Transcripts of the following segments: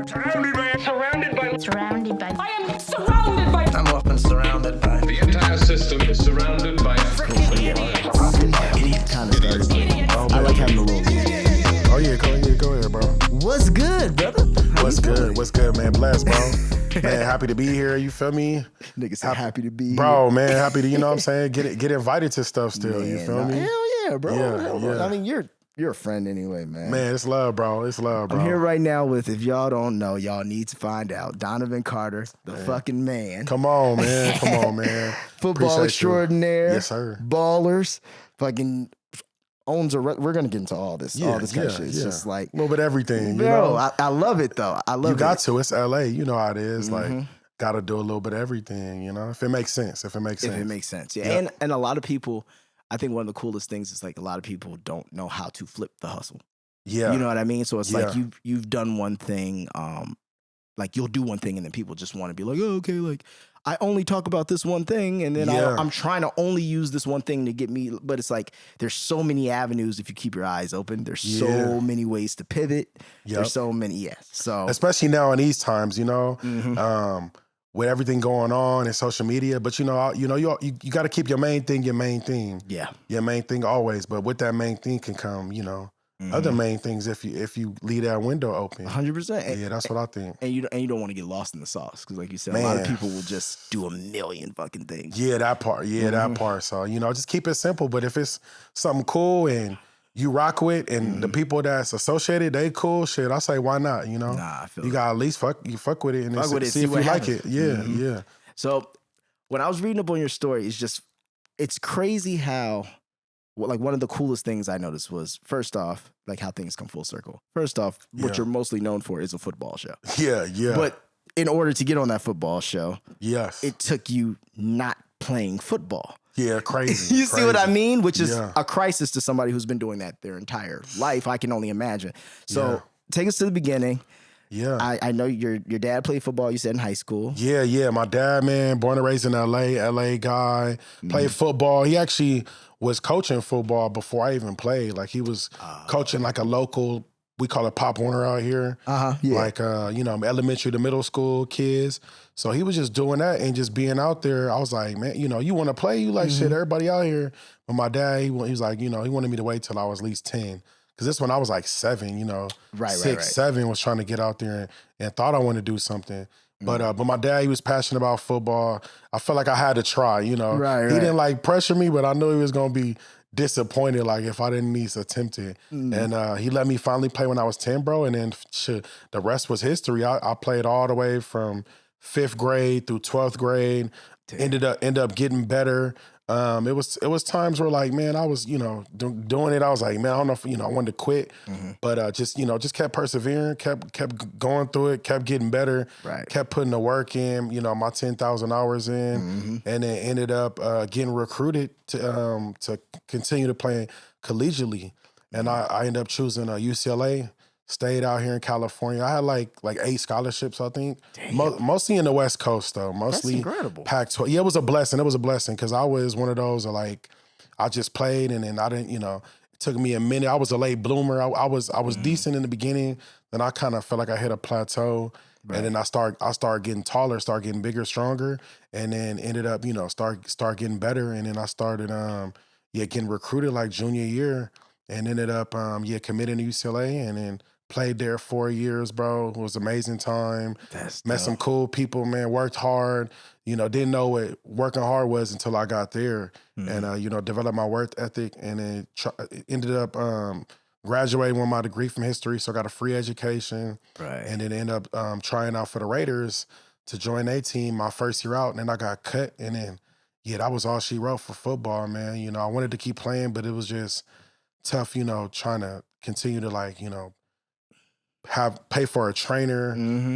Surrounded by. I am surrounded by. I'm often surrounded by. The entire system is surrounded by Freaking idiots. Kind of started. I like having a little. Oh yeah, go ahead, bro. What's good, brother? What's good, man? Blessed, bro. Man, happy to be here. You feel me? Niggas say happy to be Bro, man, happy to, you know what I'm saying? Get invited to stuff still, you feel me? Hell yeah, bro. Yeah. I mean, you're a friend anyway, man. Man, it's love, bro. It's love, bro. I'm here right now with, if y'all don't know, y'all need to find out, Donovan Carter, the fucking man. Come on, man. Football Appreciate extraordinaire. you. Yes, sir. Ballers. Fucking owns a, we're going to get into all this kind of shit. It's just like. a little bit of everything, Bro, you know? I love it though. I love it. You got to. It's LA. You know how it is. Like, got to do a little bit of everything, you know? If it makes sense. If it makes sense. Yeah. Yep. And a lot of people, I think one of the coolest things is like a lot of people don't know how to flip the hustle. Yeah. You know what I mean? So it's like you've done one thing, like you'll do one thing and then people just want to be like, oh, okay, like I only talk about this one thing and then I'm trying to only use this one thing to get me. But it's like there's so many avenues if you keep your eyes open. There's so many ways to pivot. There's so many, So especially now in these times, you know, with everything going on in social media, but you got to keep your main thing. Yeah, your main thing always. But with that main thing can come, you know, other main things if you leave that window open. 100%. Yeah, that's what I think. And you don't want to get lost in the sauce because, like you said, a lot of people will just do a million fucking things. Yeah, that part. That part. So just keep it simple. But if it's something cool and you rock with, and the people that's associated, they cool. Shit, I say why not? You know, I feel you got to at least fuck with it and see if you like it. Yeah. So when I was reading up on your story, it's crazy how. Like one of the coolest things I noticed was, first off, like how things come full circle. First off, what you're mostly known for is a football show. Yeah. But in order to get on that football show, it took you not playing football. Yeah, crazy. You see what I mean? Which is a crisis to somebody who's been doing that their entire life. I can only imagine. So take us to the beginning. Yeah. I know your dad played football, you said, in high school. Yeah. My dad, man, born and raised in LA guy, played football. He actually was coaching football before I even played. Like he was coaching like a local, we call it Pop Warner out here. Like, elementary to middle school kids. So he was just doing that and just being out there. I was like, man, you want to play? You like shit, everybody out here. But my dad, he was like, he wanted me to wait till I was at least 10. Because this when I was like 7, right. 7 was trying to get out there and thought I wanted to do something. But my dad, he was passionate about football. I felt like I had to try, Right. He didn't like pressure me, but I knew he was going to be disappointed like if I didn't at least attempt it. And he let me finally play when I was 10, bro. And then the rest was history. I played all the way from 5th grade through 12th grade. Ended up getting better. It was times where like, man, I was, doing it. I was like, man, I don't know if, I wanted to quit, but just kept persevering, kept going through it, kept getting better, kept putting the work in, my 10,000 hours in, and then ended up getting recruited to continue to play collegiately. And I ended up choosing UCLA. Stayed out here in California. I had like 8 scholarships, I think. Mostly in the West Coast, though. Mostly that's incredible. Pac-12. Yeah, it was a blessing. Because I was one of those like I just played and then I didn't. It took me a minute. I was a late bloomer. I was decent in the beginning. Then I kind of felt like I hit a plateau, and then I started getting taller, started getting bigger, stronger, and then ended up start getting better. And then I started getting recruited like junior year, and ended up committing to UCLA, and then played there 4 years, bro. It was an amazing time. Met some cool people, man. Worked hard. Didn't know what working hard was until I got there. And, developed my work ethic. And then ended up graduating with my degree from history. So I got a free education. Right. And then ended up trying out for the Raiders to join their team my first year out. And then I got cut. And then, that was all she wrote for football, man. I wanted to keep playing, but it was just tough, trying to continue to pay for a trainer,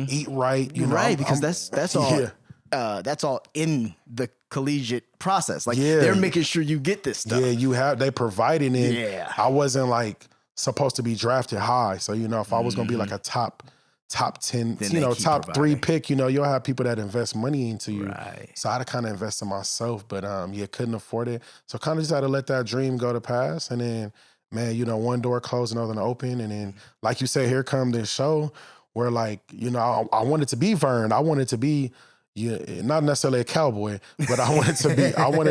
eat right, right, because that's all. That's all in the collegiate process. Like they're making sure you get this stuff. Yeah, they provided it. Yeah, I wasn't like supposed to be drafted high, so if I was gonna be like a top 10, top 3 pick, you'll have people that invest money into you. Right. So I had to kind of invest in myself, but couldn't afford it. So kind of just had to let that dream go to pass, and then. Man, one door closed, another one open. And then, like you said, here come this show where like, you know, I wanted to be Vern. I wanted to be not necessarily a cowboy, but I wanted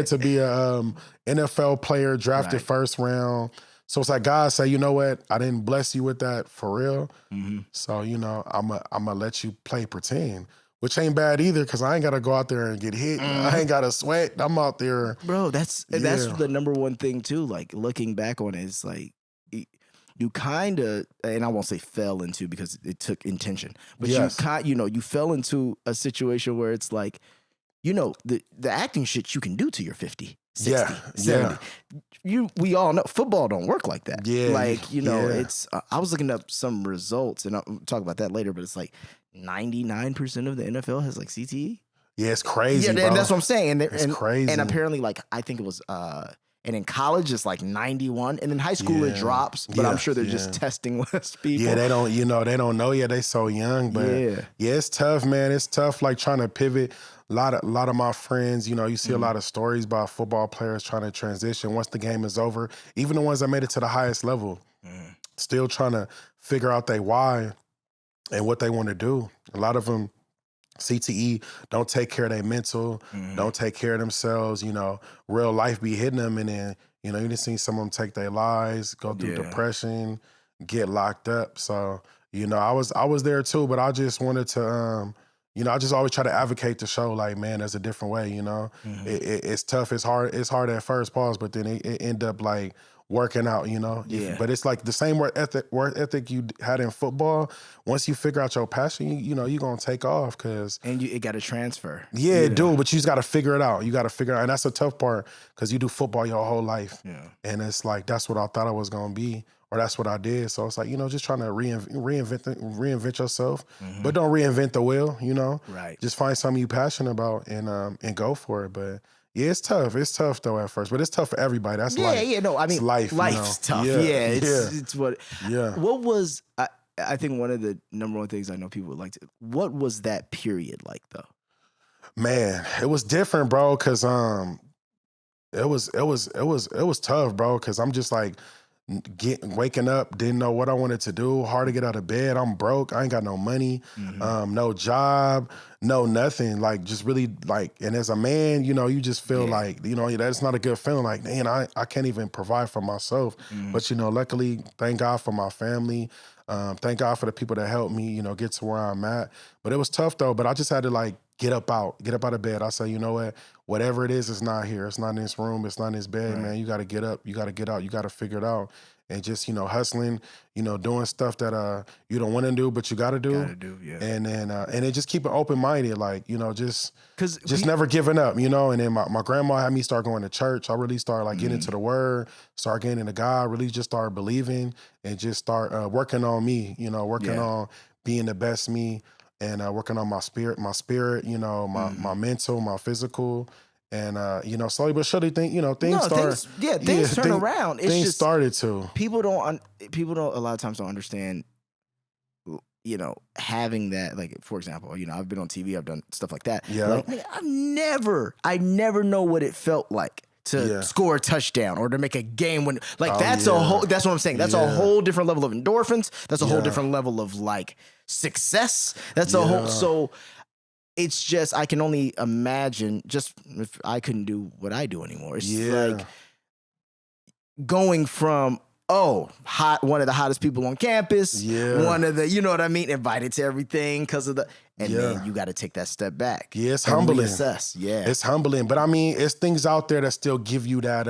to be a NFL player drafted first round. So it's like God say, you know what? I didn't bless you with that for real. Mm-hmm. So, you know, I'm gonna let you play pretend, which ain't bad either, because I ain't got to go out there and get hit. I ain't got to sweat. I'm out there. Bro, that's the number one thing too. Like looking back on it, it's like you kind of, and I won't say fell into because it took intention, but you fell into a situation where it's like, you know, the acting shit you can do to your 50, 60, 70. We all know football don't work like that. Yeah. Like, you know, it's, I was looking up some results and I'll talk about that later, but it's like 99% of the NFL has like CTE. Yeah, it's crazy. Yeah, bro. That's what I'm saying. It's crazy. And apparently, like, I think it was, and in college it's like 91, and in high school it drops. But I'm sure they're just testing less people. Yeah, they don't know yet. They so young, but it's tough, man. It's tough, like trying to pivot. A lot of my friends, you know, you see a lot of stories about football players trying to transition once the game is over. Even the ones that made it to the highest level, still trying to figure out their why and what they want to do. A lot of them, CTE, don't take care of their mental, don't take care of themselves, you know, real life be hitting them, and then, you know, you just see some of them take their lives, go through depression, get locked up. So, you know, I was there too, but I just wanted to, you know, I just always try to advocate to show like, man, there's a different way, you know. It's tough, it's hard at first, but then it end up like working out, you know. But it's like the same work ethic you had in football. Once you figure out your passion, you know, you're gonna take off, and it got to transfer. Yeah, it do, but you just got to figure it out. You got to figure it out, and that's a tough part because you do football your whole life. Yeah, and it's like that's what I thought I was gonna be, or that's what I did. So it's like, you know, just trying to reinvent yourself, but don't reinvent the wheel. You know, right? Just find something you're passionate about and go for it. But yeah, it's tough. It's tough though at first, but it's tough for everybody. That's life. Yeah, no, I mean, life. Life's tough. It's what. Yeah. What was I think one of the number one things I know people would like to. What was that period like though? Man, it was different, bro. Cause it was tough, bro. Cause I'm just like waking up, didn't know what I wanted to do. Hard to get out of bed. I'm broke. I ain't got no money, no job, no nothing. Like just really like, and as a man, you know, you just feel like, you know, that's not a good feeling. Like, man, I can't even provide for myself. But you know, luckily, thank God for my family. Thank God for the people that helped me, you know, get to where I'm at. But it was tough though. But I just had to like get up out of bed. I say, you know what? Whatever it is, it's not here. It's not in this room. It's not in this bed, man. You got to get up. You got to get out. You got to figure it out. And just, you know, hustling, you know, doing stuff that you don't want to do, but you got to do. And then, and then just keep it open-minded, like, you know, just never giving up, you know. And then my grandma had me start going to church. I really started like getting into the word, start getting into God, really just started believing and just start working on me, you know, working on being the best me. And working on my spirit, you know, my mental, my physical, and you know, slowly but surely, things turn around. It's things just started to. People don't a lot of times don't understand, you know, having that. Like for example, you know, I've been on TV, I've done stuff like that. Yeah, like, man, I never know what it felt like to score a touchdown or to make a game win. Like that's what I'm saying. That's a whole different level of endorphins. That's a whole different level of like success. That's a whole, so it's just, I can only imagine just if I couldn't do what I do anymore. It's like going from, one of the hottest people on campus, one of the, you know what I mean, invited to everything because of the, and then you got to take that step back. Yeah, it's humbling. Reassess. Yeah, it's humbling. But I mean, it's things out there that still give you that,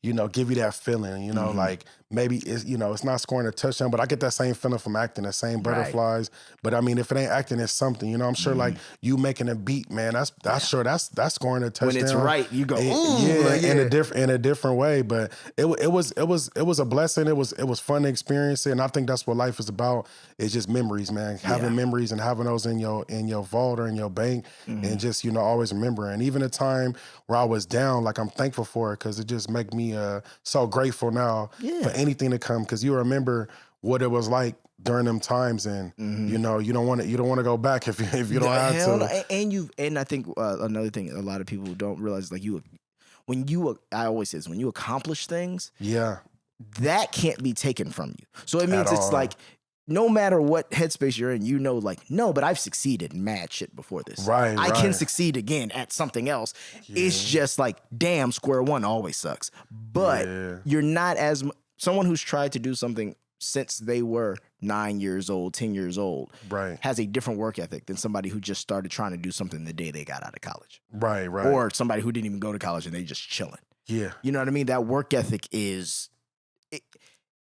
you know, give you that feeling, you know, like maybe it's, you know, it's not scoring a touchdown, but I get that same feeling from acting, the same butterflies. But I mean, if it ain't acting, it's something, you know. I'm sure like you making a beat, man, that's sure that's scoring a touchdown. When it's right, you go, in a different way. But it was a blessing. It was fun to experience it, and I think that's what life is about. It's just memories, man. Having memories and having those in your vault or in your bank, and just, you know, always remembering. Even a time where I was down, like I'm thankful for it because it just make me so grateful now for anything to come, because you remember what it was like during them times, and you know, you don't want to go back if you don't have to. And I think another thing a lot of people don't realize, like I always say this, when you accomplish things, that can't be taken from you. So it means it's like no matter what headspace you're in, you know, like, no, but I've succeeded in mad shit before this. Right, I can right. succeed again at something else. It's just like, damn, square one always sucks. But you're not as someone who's tried to do something since they were 9 years old, 10 years old, Right. has a different work ethic than somebody who just started trying to do something the day they got out of college. Right, right. Or somebody who didn't even go to college and they just chilling. Yeah. You know what I mean? That work ethic is,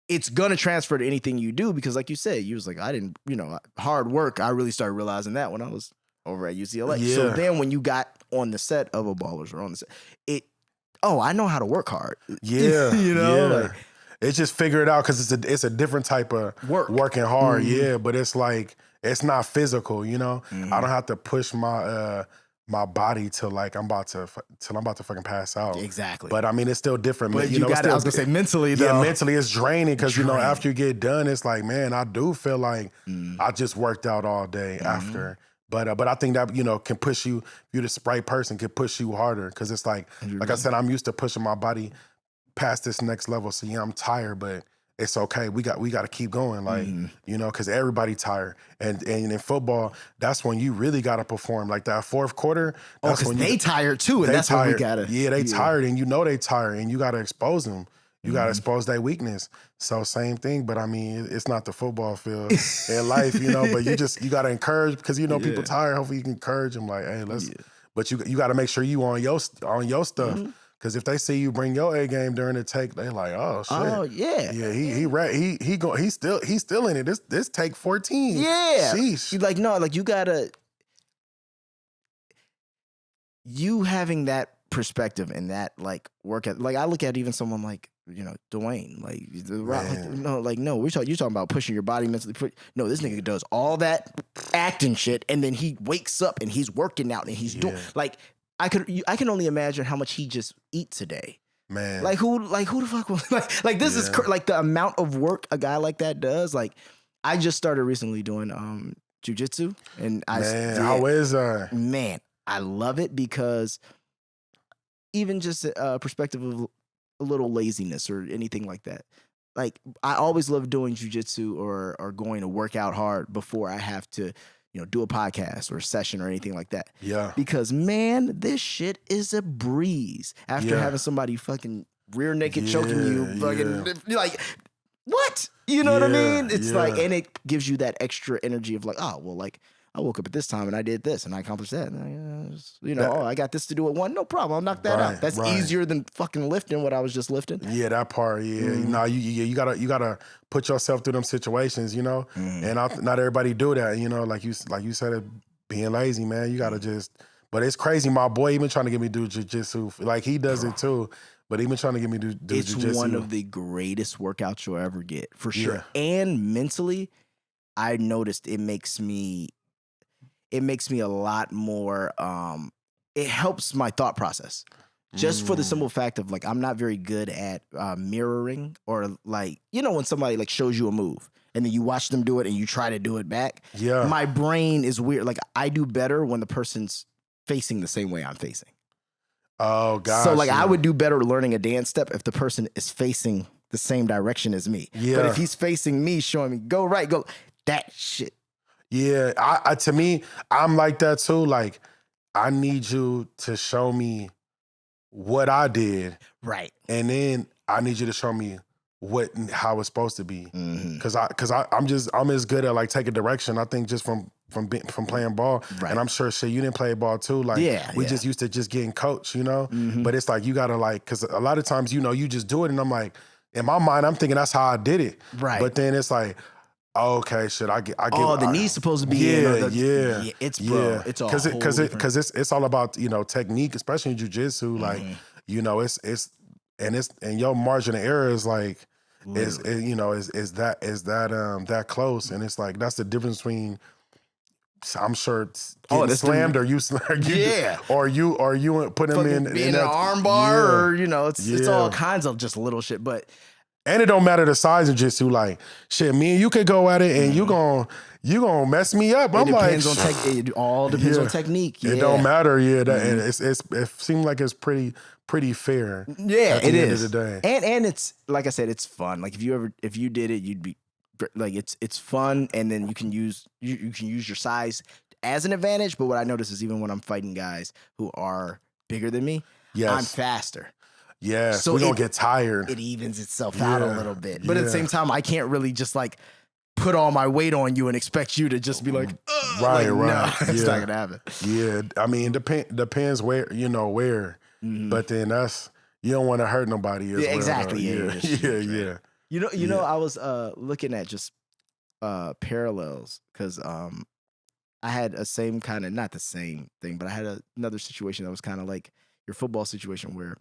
it's going to transfer to anything you do because like you said, you was like, I didn't, you know, hard work. I really started realizing that when I was over at UCLA. Yeah. So then when you got on the set of a Ballers or on the set, I know how to work hard. Yeah. You know? Yeah. Like, it's just figure it out because it's a different type of working hard. Yeah. But it's like, it's not physical, you know? I don't have to push my body till like I'm about to fucking pass out. Exactly. But I mean, it's still different. But you know, got it. I was gonna say mentally though. Yeah, mentally it's draining because you know after you get done, it's like, man, I do feel like I just worked out all day after. But I think that, you know, can push you. If you're the right person, can push you harder because it's like I said, I'm used to pushing my body past this next level. So yeah, I'm tired, but it's okay. We got to keep going, like you know, because everybody tired. And in football, that's when you really got to perform. Like that fourth quarter, that's when they tired too, and that's when we got to. Yeah, they tired, and you know they tired, and you got to expose them. You got to expose their weakness. So same thing, but I mean, it's not the football field in life, you know. But you got to encourage because you know people tired. Hopefully, you can encourage them, like, hey, let's. But you got to make sure you on your stuff. Because if they see you bring your A game during the take, they like, oh shit. Oh yeah. Yeah, he's still in it. This take 14. Yeah. Sheesh. You're like, no, like you having that perspective and that like work at, like I look at even someone like, you know, Dwayne, like the Rock, no, you're talking about pushing your body mentally. No, this nigga does all that acting shit and then he wakes up and he's working out and he's doing like. I can only imagine how much he just eats a day. Man, like who the fuck will like this is like the amount of work a guy like that does. Like I just started recently doing jujitsu, and how is that? Man, I love it because even just a perspective of a little laziness or anything like that. Like I always love doing jujitsu or going to work out hard before I have to, you know, do a podcast or a session or anything like that. Yeah. Because man, this shit is a breeze. After having somebody fucking rear naked choking you, fucking like, what? You know what I mean? It's like, and it gives you that extra energy of like, oh, well, like I woke up at this time and I did this and I accomplished that. And you know, I got this to do at 1. No problem. I'll knock that out. That's easier than fucking lifting what I was just lifting. Yeah, that part. Yeah, you gotta put yourself through them situations. You know, and not everybody do that. You know, like you said, being lazy, man. You gotta just. But it's crazy. My boy even trying to get me do jiu-jitsu. Like he does it too. But even trying to get me do jiu-jitsu. It's one of the greatest workouts you'll ever get for sure. And mentally, I noticed it makes me a lot more, it helps my thought process. Just for the simple fact of like, I'm not very good at mirroring or like, you know, when somebody like shows you a move and then you watch them do it and you try to do it back. Yeah. My brain is weird. Like I do better when the person's facing the same way I'm facing. Oh, gosh. So like I would do better learning a dance step if the person is facing the same direction as me. Yeah. But if he's facing me, showing me, go right, go, that shit. Yeah, to me, I'm like that too. Like, I need you to show me what I did, right? And then I need you to show me how it's supposed to be. Because I'm as good at like taking direction. I think just from playing ball, and I'm sure shit you didn't play ball too. Like, we just used to just getting coached, you know. But it's like you gotta like, because a lot of times you know you just do it, and I'm like, in my mind I'm thinking that's how I did it, right? But then it's like, okay, shit. I get. Oh, the knee's supposed to be. It's bro. It's all because it's all about, you know, technique, especially in jiu-jitsu. Like, you know, it's your margin of error is like is that close, and it's like that's the difference between. I'm sure it's getting slammed or you putting them in an arm bar or you know it's all kinds of just little shit, but. And it don't matter the size of jiu-jitsu. Like, shit, me and you could go at it and you gonna mess me up. I'm like, it all depends on technique. Yeah. It don't matter. Yeah, and it seems like it's pretty fair. Yeah, at the end of the day. And it's like I said, it's fun. Like if you did it, you'd be like it's fun, and then you can use your size as an advantage. But what I notice is even when I'm fighting guys who are bigger than me, I'm faster. Yes, so we're gonna get tired. It evens itself out a little bit. But at the same time, I can't really just like put all my weight on you and expect you to just be like, right. No, it's not gonna happen. Yeah, I mean, depends where, where. But then you don't want to hurt nobody as well. Exactly. Yeah. You know, I was looking at just parallels because I had a same kind of, not the same thing, but I had another situation that was kind of like your football situation where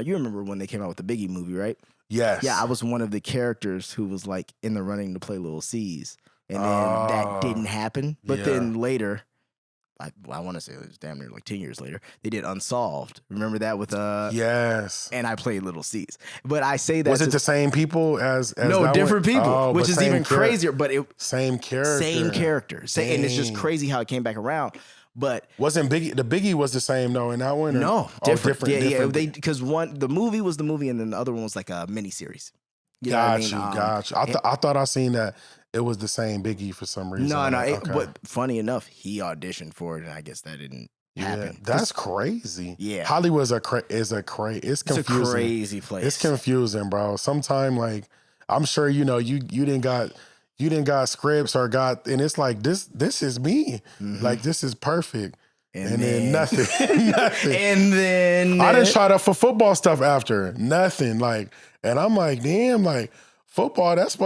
you remember when they came out with the Biggie movie, right? Yes. Yeah, I was one of the characters who was like in the running to play Little C's. And then that didn't happen. But then later, I want to say it was damn near like 10 years later, they did Unsolved. Remember that with Yes. And I played Little C's. But I say that was it the same people as no, that different one? people, which is even crazier. But same character. And it's just crazy how it came back around. But wasn't Biggie? The Biggie was the same though in that one. Or? No, different. Yeah. Because the movie was the movie, and then the other one was like a miniseries. Got you. I thought I seen that it was the same Biggie for some reason. No. But funny enough, he auditioned for it, and I guess that didn't happen. That's crazy. Yeah, Hollywood is it's confusing. It's a crazy place. It's confusing, bro. Sometimes like I'm sure you didn't got scripts or and it's like this is me. Like this is perfect. And then nothing. And then I didn't try to for football stuff after. Nothing. Like, and I'm like, damn, like football, that's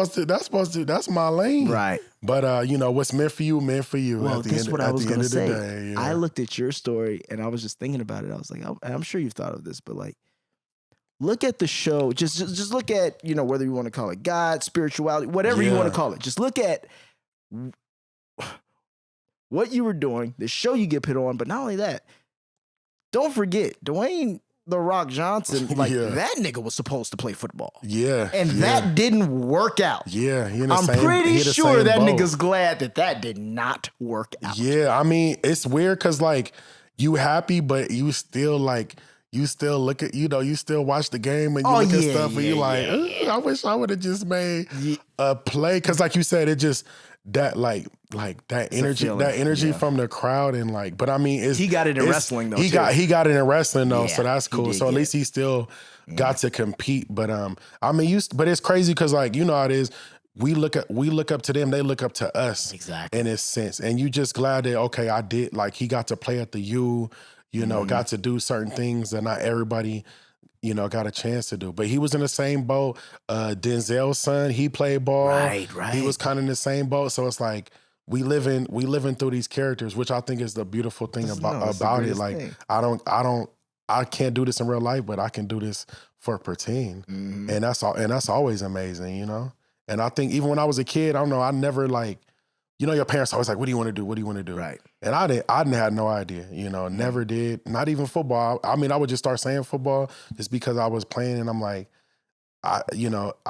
my lane. Right. But what's meant for you. Well, that's what I was gonna say. Day, I looked at your story and I was just thinking about it. I was like, I'm sure you've thought of this, but like, look at the show. Just look at, whether you want to call it God, spirituality, whatever you want to call it. Just look at what you were doing, the show you get put on, but not only that, don't forget, Dwayne The Rock Johnson, that nigga was supposed to play football. Yeah. And that didn't work out. Yeah. I'm pretty sure that nigga's glad that did not work out. Yeah. I mean, it's weird because like you happy, but you still like, you still look at, you still watch the game and you look at stuff and you're like, I wish I would have just made a play. Cause like you said, it just, that like that energy from the crowd and like, but I mean, he got it in wrestling though. He got it in wrestling though, so that's cool. So at least he still got to compete. But I mean, but it's crazy because like how it is. We look up to them, they look up to us. Exactly. In a sense, and you just glad that I did like he got to play at the U, got to do certain things that not everybody. Got a chance to do. But he was in the same boat. Denzel's son, he played ball. Right. He was kind of in the same boat. So it's like we living through these characters, which I think is the beautiful thing about it. Like thing. I can't do this in real life, but I can do this for pretend. And that's always amazing, And I think even when I was a kid, I don't know, I never like, your parents always like, what do you want to do? What do you want to do? Right. And I didn't have no idea, never did. Not even football. I mean, I would just start saying football just because I was playing and I'm like, I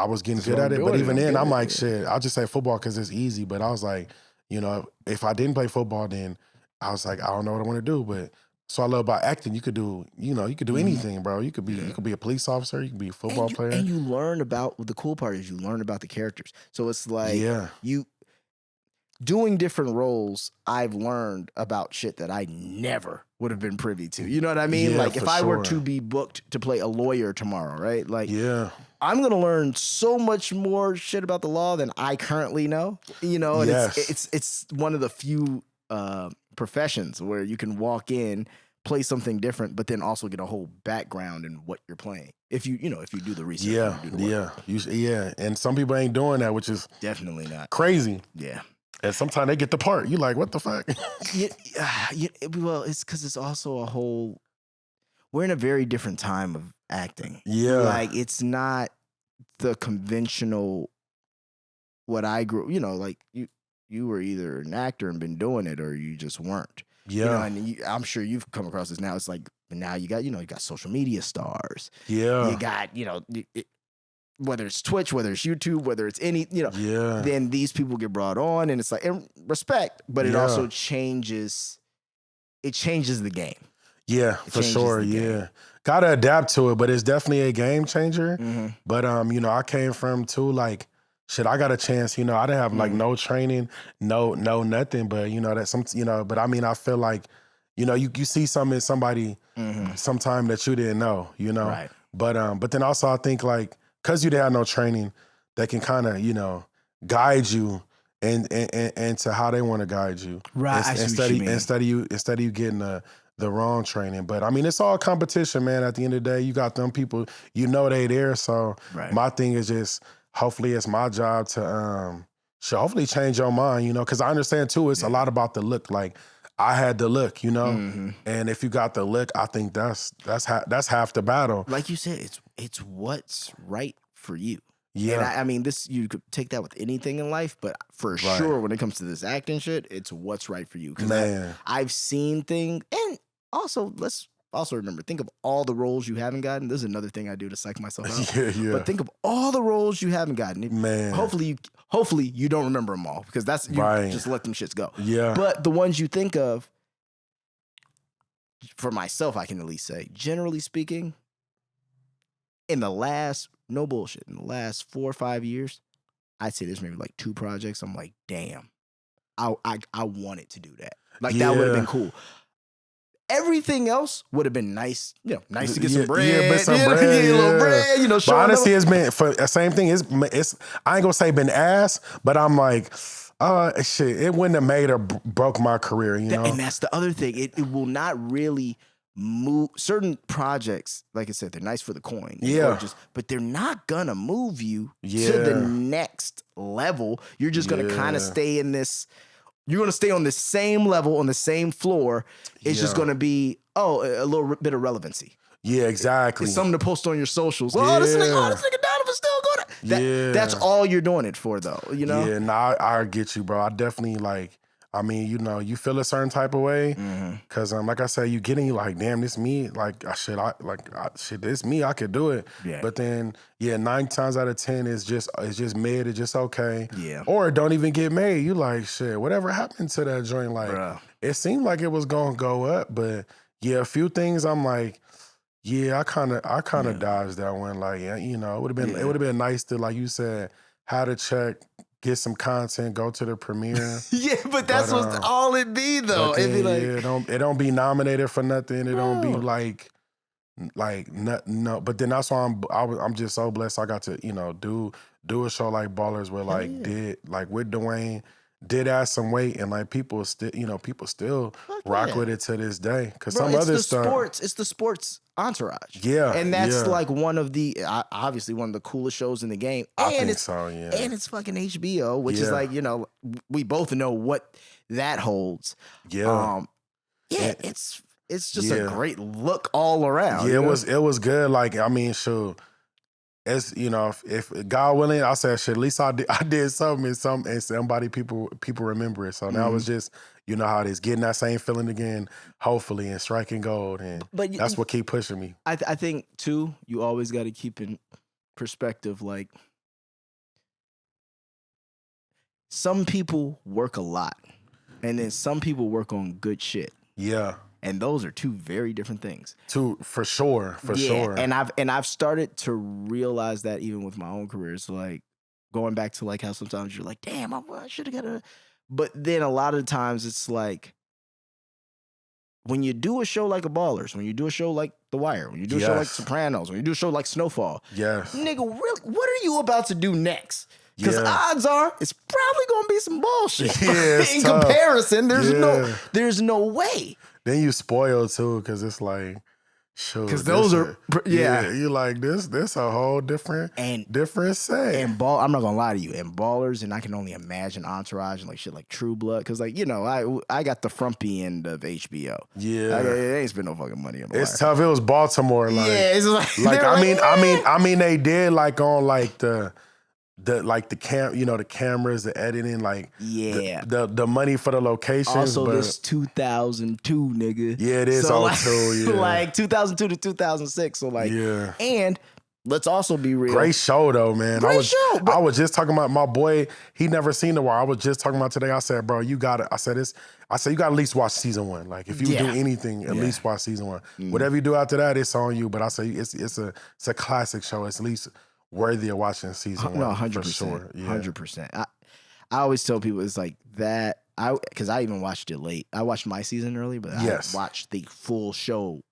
was getting good at it. But even then, I'm like, shit, I'll just say football because it's easy. But I was like, if I didn't play football, then I was like, I don't know what I want to do. But so I love about acting. You could do, you could do anything, bro. You could be a police officer. You could be a football player. And you learn about, the cool part is you learn about the characters. So it's like, doing different roles, I've learned about shit that I never would have been privy to. You know what I mean? Yeah, like if I were to be booked to play a lawyer tomorrow, right? Like, I'm going to learn so much more shit about the law than I currently know, and it's one of the few professions where you can walk in, play something different, but then also get a whole background in what you're playing. If you do the research. And some people ain't doing that, which is definitely not crazy. Yeah. And sometimes they get the part. You like, what the fuck? Well, it's because it's also we're in a very different time of acting. Yeah. Like, it's not the conventional, what I grew, like you were either an actor and been doing it or you just weren't. Yeah. And I'm sure you've come across this now. It's like, now you got, you got social media stars. Yeah. You got, whether it's Twitch, whether it's YouTube, whether it's any, then these people get brought on and it's like, and respect, but it also changes the game. Yeah, for sure. Yeah. Got to adapt to it, but it's definitely a game changer. But, I came from too, like, shit, I got a chance, you know, I didn't have like no training, no nothing, but you know, but I mean, I feel like, you know, you see something in somebody sometime that you didn't know, you know? Right. But then also I think like, cause you didn't have no training, that can kind of, you know, guide you and to how they want to guide you. Right. Instead of you getting the wrong training. But I mean, it's all competition, man. At the end of the day, you got them people, you know, they there. So my thing is just, hopefully it's my job to hopefully change your mind, you know, because I understand too, it's a lot about the look. Like I had the look, you know, and if you got the look, I think that's half the battle. Like you said, it's what's right for you. Yeah. And I mean, you could take that with anything in life, but for sure, when it comes to this acting shit, it's what's right for you. Because I've seen things, and also let's also remember, think of all the roles you haven't gotten. This is another thing I do to psych myself out. But think of all the roles you haven't gotten. Man. Hopefully you don't remember them all, because that's you just let them shits go. Yeah. But the ones you think of, for myself, I can at least say, generally speaking, in the last 4 or 5 years, I'd say there's maybe like 2 projects. I'm like, damn, I wanted to do that. Like that would have been cool. Everything else would have been nice, you know, nice to get some bread. Yeah, get a little bread, you know. But honestly, it's been for the same thing. It's I ain't gonna say been ass, but I'm like, shit, it wouldn't have made or broke my career, you know. And that's the other thing. It will not really move certain projects. Like I said, they're nice for the coin, gorgeous, but they're not gonna move you to the next level. You're just gonna kind of stay in this. You're going to stay on the same level, on the same floor. It's just going to be, a little bit of relevancy. Yeah, exactly. It's something to post on your socials. This nigga Donovan's still going. That's all you're doing it for, though, you know? Yeah, nah, I get you, bro. I definitely, like, I mean, you know, you feel a certain type of way. Because, like I said, you like, damn, this me. Like, this me. I could do it. Yeah. But then, 9 times out of 10, it's just mid. It's just okay. Yeah. Or it don't even get made. You like, shit, whatever happened to that joint? Like, it seemed like it was going to go up. But, a few things I'm like, I kind of dodged that one. Like, you know, it would have been nice to, like you said, how to check, get some content, go to the premiere. But that's what all it be though. Then, it be like, it don't be nominated for nothing. It don't be like no. But then that's why I'm just so blessed. I got to, you know, do a show like Ballers where did like with Dwayne, did add some weight, and like people still rock with it to this day. Because some other stuff, it's the sports entourage. Yeah, and that's like one of the obviously one of the coolest shows in the game. And it's fucking HBO, which is like, you know, we both know what that holds. It's just a great look all around. Yeah, it was good. Like, I mean, sure. As you know, if God willing, I said, shit, at least I did something, and somebody people remember it. So now it's just, you know how it is, getting that same feeling again, hopefully, and striking gold, and that's what keep pushing me. I think too, you always got to keep in perspective, like, some people work a lot, and then some people work on good shit. Yeah. And those are 2 very different things. For sure. And I've started to realize that even with my own career. So like going back to like how sometimes you're like, damn, I should have got a. But then a lot of the times it's like, when you do a show like a Ballers, when you do a show like The Wire, when you do a show like Sopranos, when you do a show like Snowfall, nigga, really, what are you about to do next? Because odds are it's probably gonna be some bullshit. In tough. Comparison, there's no way. Then you spoil too, because it's like, sure. Because those are you like this a whole different set. And I'm not gonna lie to you, and Ballers, and I can only imagine Entourage and like shit like True Blood, because like, you know, I got the frumpy end of HBO. Yeah, it ain't spend no fucking money on the It's tough. It was Baltimore, like, it's like I mean they did like on like the cameras, the editing, like the money for the locations. Also, this 2002, nigga. Yeah, it is so 02. Like 2002 to 2006. So like, and let's also be real. Great show though, man. Great show. I was just talking about my boy. He never seen The Wire. I was just talking about today. I said, bro, you got it. I said you got to at least watch season 1. Like, if you do anything, at least watch season 1. Whatever you do after that, it's on you. But I say it's a classic show. It's at least worthy of watching season 1. No, 100%. For sure. Yeah. 100%. I always tell people it's like that. Because I even watched it late. I watched my season early, but I watched the full show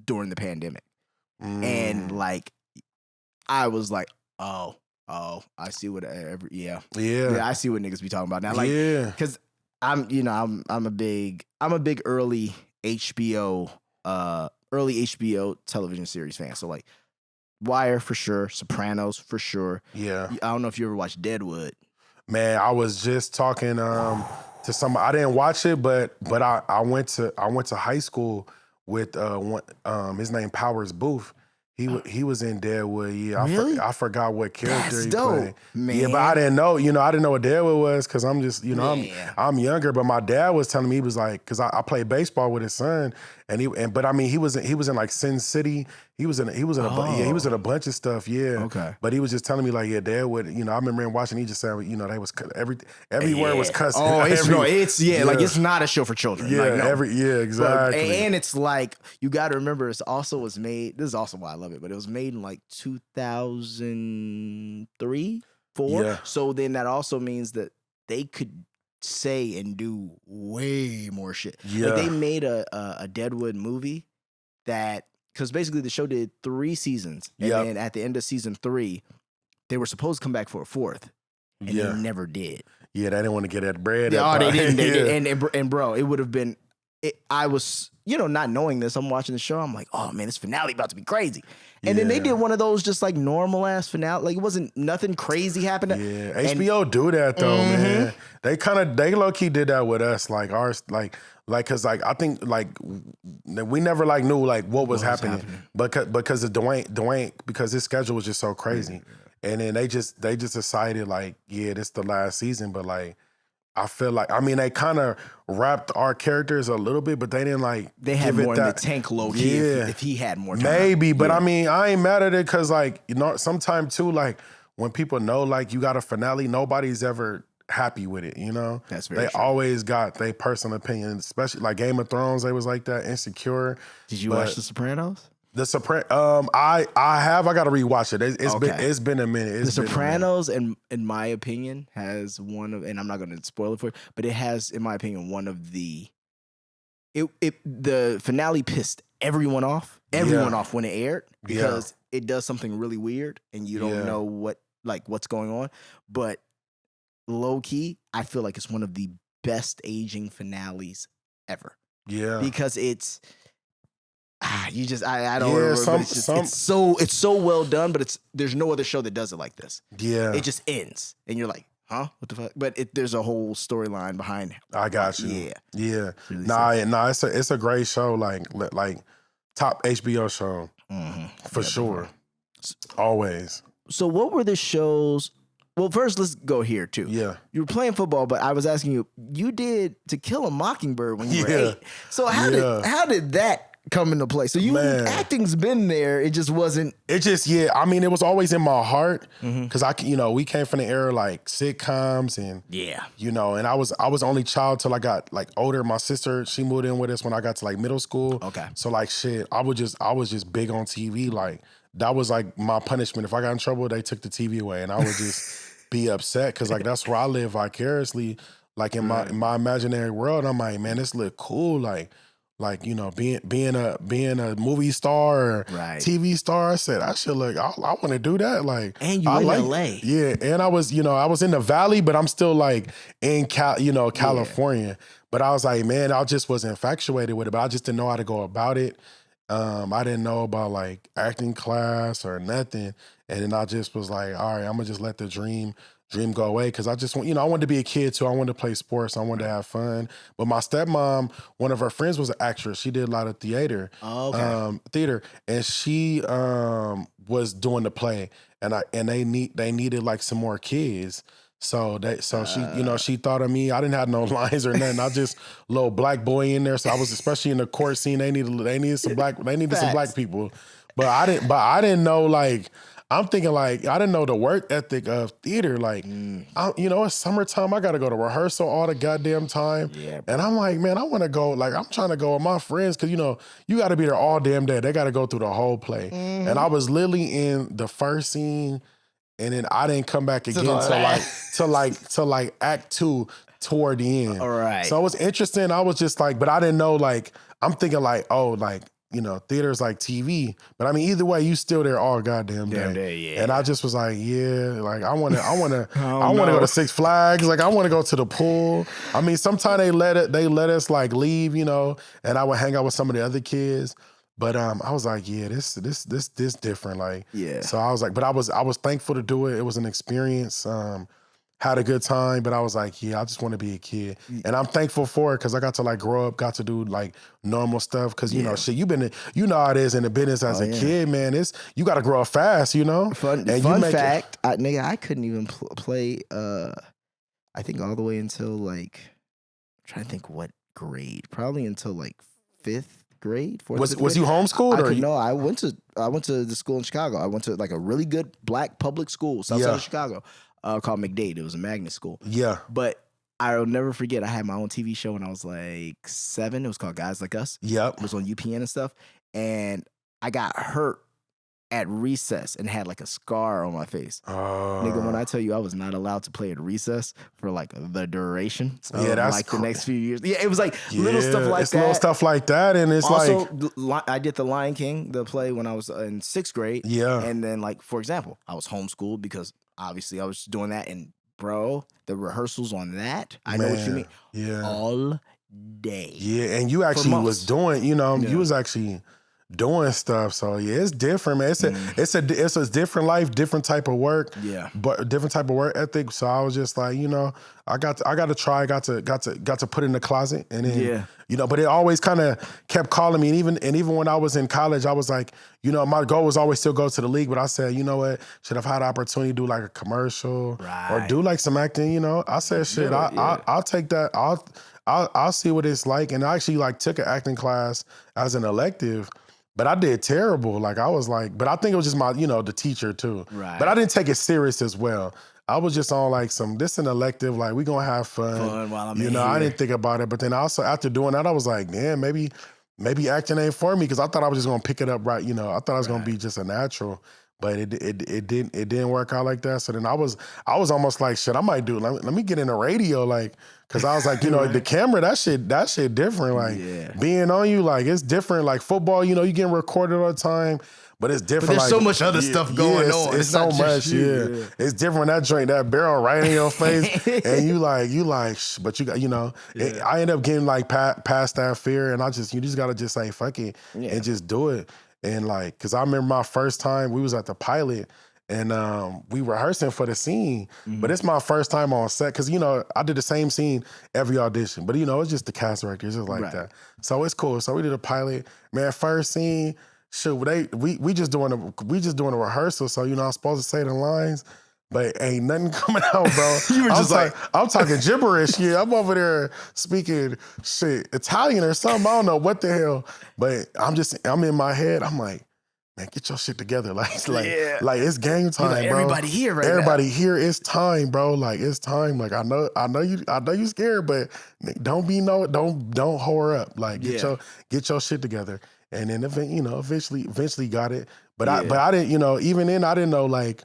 during the pandemic. And like, I was like, oh, I see what yeah, I see what niggas be talking about now. Like, because I'm a big early HBO television series fan. So like, Wire for sure, Sopranos for sure. Yeah, I don't know if you ever watched Deadwood. Man, I was just talking to somebody. I didn't watch it, but I went to high school with his name Powers Booth. He was in Deadwood. Yeah, really? I forgot what character That's he dope, played. man. Yeah, but I didn't know. I didn't know what Deadwood was because I'm just I'm younger. But my dad was telling me, he was like, because I played baseball with his son, but I mean he was in like Sin City. He was in a bunch of stuff. Yeah. Okay. But he was just telling me like, yeah, Deadwood. I remember him watching. He just said, they was every word was cussing. Oh, like it's not a show for children. Yeah, like, no. Exactly. And it's like, you got to remember, it was made. This is also why I love it, but it was made in like 2003, 4. Yeah. So then that also means that they could say and do way more shit. Yeah. Like they made a Deadwood movie that, because basically the show did 3 seasons, and then at the end of season 3, they were supposed to come back for a 4th, and they never did. Yeah, they didn't want to get that bread. Yeah, they didn't. And bro, it would have been. I was, not knowing this, I'm watching the show. I'm like, oh man, this finale about to be crazy. And then they did one of those just like normal ass finale. Like it wasn't nothing crazy happening. Yeah, HBO do that though, man. They low key did that with us. Like ours, because I think like we never like knew like what was happening. Because of Dwayne, because his schedule was just so crazy. And then they just decided like, yeah, this is the last season, but like, I feel like, they kind of wrapped our characters a little bit, but they didn't like. They had more in the tank low key if he had more time. Maybe, but I ain't mad at it because like, sometimes too, like when people know like you got a finale, nobody's ever happy with it, That's very true. Always got their personal opinion, especially like Game of Thrones, they was like that, Insecure. Did you watch The Sopranos? The Sopranos, I got to rewatch it. It's been a minute. The Sopranos, in my opinion, has one of, and I'm not going to spoil it for you, but it has, in my opinion, one of the finale pissed everyone off when it aired because it does something really weird and you don't know what's going on. But low key, I feel like it's one of the best aging finales ever. Yeah, because it's. I don't remember. It's so well done, but there's no other show that does it like this. Yeah, it just ends, and you're like, huh, what the fuck? But there's a whole storyline behind it. I got you. Yeah. Really it's a great show, like top HBO show for sure, always. So what were the shows? Well, first let's go here too. Yeah, you were playing football, but I was asking you did To Kill a Mockingbird when you were 8. So how did that come into play? So acting's been there. It just wasn't. It just it was always in my heart because we came from the era like sitcoms and and I was only child till I got like older. My sister, she moved in with us when I got to like middle school. Okay, so like shit, I was just big on TV. Like that was like my punishment. If I got in trouble, they took the TV away, and I would just be upset because like that's where I live vicariously. Like in my imaginary world, I'm like, man, this look cool. Like being a movie star or TV star, I said I should look. I want to do that. Like, and you in LA, yeah. And I was in the Valley, but I'm still like in California. Yeah. But I was like, man, I just was infatuated with it, but I just didn't know how to go about it. I didn't know about like acting class or nothing, and then I just was like, all right, I'm gonna just let the dream go away because I just want, I wanted to be a kid too. I wanted to play sports. I wanted to have fun. But my stepmom, one of her friends was an actress. She did a lot of theater. Oh, okay. Theater, and she was doing the play, and they needed like some more kids. So she thought of me. I didn't have no lines or nothing. I just little black boy in there. So I was especially in the court scene. They needed some black people, but I didn't know like. I'm thinking like, I didn't know the work ethic of theater. Like, it's summertime. I got to go to rehearsal all the goddamn time. Yeah, and I'm like, man, I want to go. Like, I'm trying to go with my friends because, you got to be there all damn day. They got to go through the whole play. And I was literally in the first scene and then I didn't come back again till like act 2 toward the end. All right. So it was interesting. I was just like, but I didn't know, like, I'm thinking like, oh, like, you know, theater's like TV. But I mean, either way, you still there all goddamn day. Yeah. And I just was like, yeah, like I wanna go to Six Flags. Like I wanna go to the pool. I mean, sometimes they let us like leave, you know, and I would hang out with some of the other kids. But I was like, yeah, this different. Like, yeah. So I was like, but I was thankful to do it. It was an experience. Had a good time, but I was like, yeah, I just want to be a kid. And I'm thankful for it because I got to like grow up, got to do like normal stuff. Cause you know, shit, you know how it is in the business as a kid, man. You got to grow up fast, you know? Fun fact, I couldn't even play, I think all the way until like, I'm trying to think what grade, probably until like 5th grade. Was you homeschooled? No, I went to the school in Chicago. I went to like a really good black public school, south side of Chicago. Called McDade. It was a magnet school. Yeah. But I'll never forget, I had my own TV show when I was like 7. It was called Guys Like Us. Yep. It was on UPN and stuff. And I got hurt at recess and had like a scar on my face. Nigga, when I tell you I was not allowed to play at recess for like the duration of that's like the next few years. Yeah, it was like little stuff like that. Little stuff like that. And it's also, like... I did The Lion King, the play, when I was in 6th grade. Yeah. And then like, for example, I was homeschooled because obviously I was doing that. And bro, the rehearsals on that, I know what you mean. Yeah. All day. Yeah, and you actually was doing, you know, you was actually... doing stuff, so yeah, it's different, man. It's a different life, different type of work, but different type of work ethic. So I was just like, you know, I got to try, got to put it in the closet, and then you know, but it always kind of kept calling me, and even when I was in college, I was like, you know, my goal was always still go to the league, but I said, you know what, should have had the opportunity to do like a commercial or do like some acting, you know. I said, shit, I'll take that. I'll see what it's like, and I actually like took an acting class as an elective. But I did terrible. Like I was like, but I think it was just my, you know, the teacher too. Right. But I didn't take it serious as well. I was just on like this an elective, like we gonna have fun while I'm you know, I didn't think about it. But then also after doing that, I was like, man, maybe acting ain't for me, because I thought I was just gonna pick it up right. You know, I thought I was gonna be just a natural. But it didn't work out like that. So then I was almost like, shit, I might do it. Let me get into radio, like, because I was like, you know, the camera, that shit different. Like being on you, like it's different. Like football, you know, you getting recorded all the time, but it's different. But there's like, so much other stuff going on. It's so much, It's different when that joint, that barrel right in your face, and you like, but you got, you know, I end up getting like past that fear, and you just gotta just say fuck it and just do it. And like, cause I remember my first time, we was at the pilot, and we rehearsing for the scene, but it's my first time on set, cause you know, I did the same scene every audition, but you know, it's just the cast director, it's just like that. So it's cool. So we did a pilot, man, first scene, shoot, we just doing a rehearsal. So, you know, I'm supposed to say the lines, but ain't nothing coming out, bro. You were just I'm talking gibberish. Yeah, I'm over there speaking shit, Italian or something. I don't know what the hell. But I'm in my head. I'm like, man, get your shit together. Like it's game time, like, bro. Everybody here right Everybody now. Here, it's time, bro. Like it's time. Like I know you scared, but don't whore up. Like get your shit together. And then eventually got it. But I didn't, you know, even then I didn't know, like,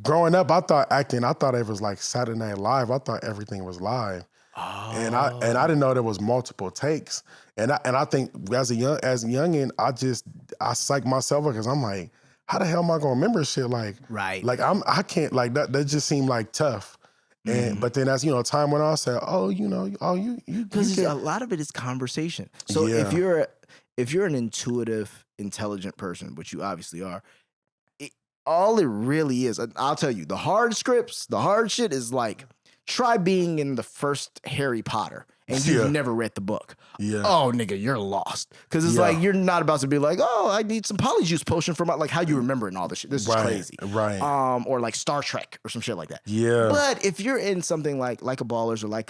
growing up, I thought it was like Saturday Night Live. I thought everything was live. Oh. And I didn't know there was multiple takes. And I think as a youngin, I psyched myself up, because I'm like, how the hell am I gonna remember shit? Like, like I can't, like that just seemed like tough. And but then as you know, time went on, I said, you because a lot of it is conversation. So if you're an intuitive, intelligent person, which you obviously are, all it really is, I'll tell you, the hard scripts, the hard shit is like, try being in the first Harry Potter and you've never read the book. Yeah. Oh, nigga, you're lost. Because it's like, you're not about to be like, oh, I need some polyjuice potion for like how you remember it and all this shit. This is crazy. Right. Or like Star Trek or some shit like that. Yeah. But if you're in something like a Ballers or like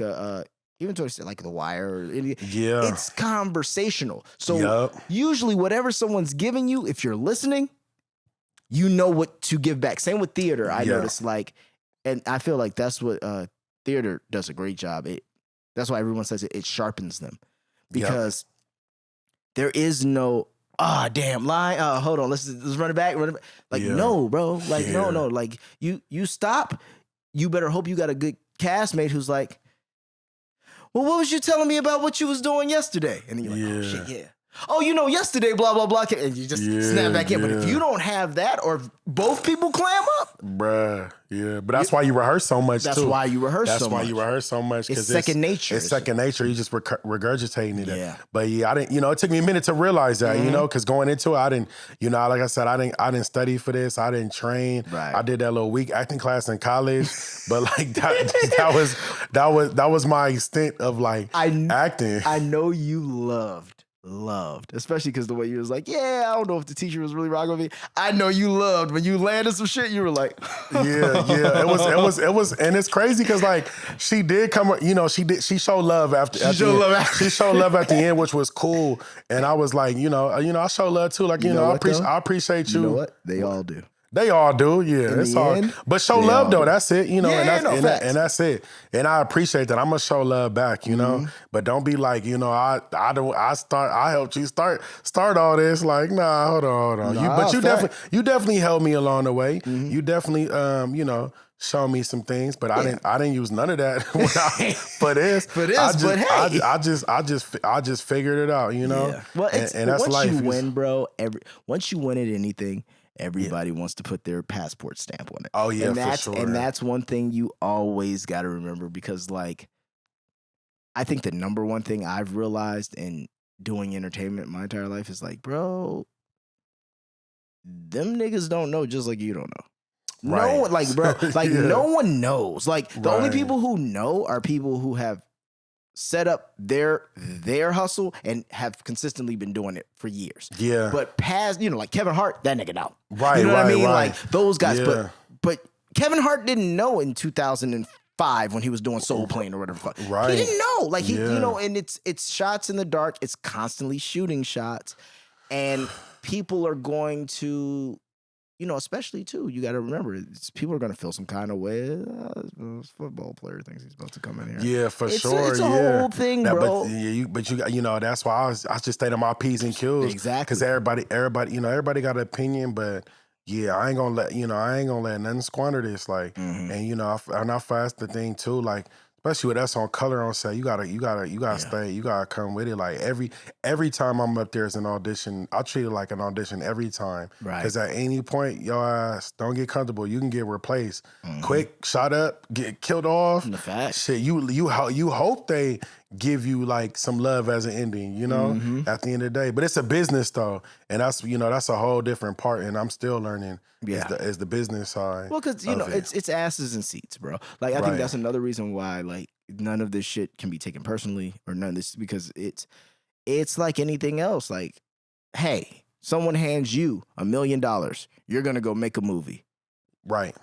even to an extent like The Wire or it's conversational. So usually whatever someone's giving you, if you're listening, you know what to give back. Same with theater. I noticed, like, and I feel like that's what theater does a great job. That's why everyone says it sharpens them, because there is no damn, line. Hold on, let's run it back. Like, no, bro. Like, no. Like, you stop. You better hope you got a good castmate who's like, well, what was you telling me about what you was doing yesterday? And then you're like, oh shit, yeah. Oh, yesterday, blah, blah, blah. And you just snap back in. But if you don't have that, or if both people clam up. Bruh, yeah. But that's why you rehearse so much, That's why you rehearse so much. That's why you rehearse so much. It's second nature. It's second nature. You just regurgitating it. Yeah. But I didn't, it took me a minute to realize that, because going into it, I didn't, like I said, I didn't study for this. I didn't train. Right. I did that little week acting class in college. But like that was my extent of like acting. I know you loved, especially because the way you was like, I don't know if the teacher was really rocking with me. I know you loved when you landed some shit. You were like, it was, and it's crazy because like she did come, she showed love after. She showed love at the end, which was cool. And I was like, I show love too. Like, I appreciate you. You know what? They all do. They all do, yeah. It's all, but show love though. That's it, and that's it. And I appreciate that. I'm gonna show love back, But don't be like, I helped you start all this. Like, nah, hold on. Nah, you definitely helped me along the way. You definitely, show me some things, but I didn't use none of that for this. But hey, I just figured it out, Yeah. Well, and that's once life. You win, bro. Once you win at anything. Everybody wants to put their passport stamp on it. Oh, yeah, for sure. And that's one thing you always got to remember because, like, I think the number one thing I've realized in doing entertainment my entire life is, like, bro, them niggas don't know just like you don't know. Right. No one, like, bro, like, no one knows. Like, the only people who know are people who have set up their hustle and have consistently been doing it for years. Yeah. But past, like Kevin Hart, that nigga know. Right, you know what I mean? Right. Like those guys. Yeah. But Kevin Hart didn't know in 2005 when he was doing Soul Plane or whatever. Right. He didn't know. Like and it's shots in the dark. It's constantly shooting shots. And people are going to, especially too, you got to remember, people are going to feel some kind of way. This football player thinks he's about to come in here. Yeah, for sure. It's a whole thing, bro. But you that's why I just stayed on my P's and Q's. Exactly. Because everybody got an opinion, but I ain't gonna let nothing squander this. Like, and I fast the thing too. Like, especially with us on color on set, you gotta stay, you gotta come with it. Like every time I'm up there as an audition, I treat it like an audition every time. Right. Because at any point, your ass don't get comfortable. You can get replaced quick, shot up, get killed off. The fact. Shit, you hope they give you like some love as an ending, at the end of the day. But it's a business though, and that's that's a whole different part. And I'm still learning. Is the business side. Well, because it's asses and seats, bro. Like I think that's another reason why like none of this shit can be taken personally or none of this because it's like anything else. Like, hey, someone hands you $1 million, you're gonna go make a movie, right?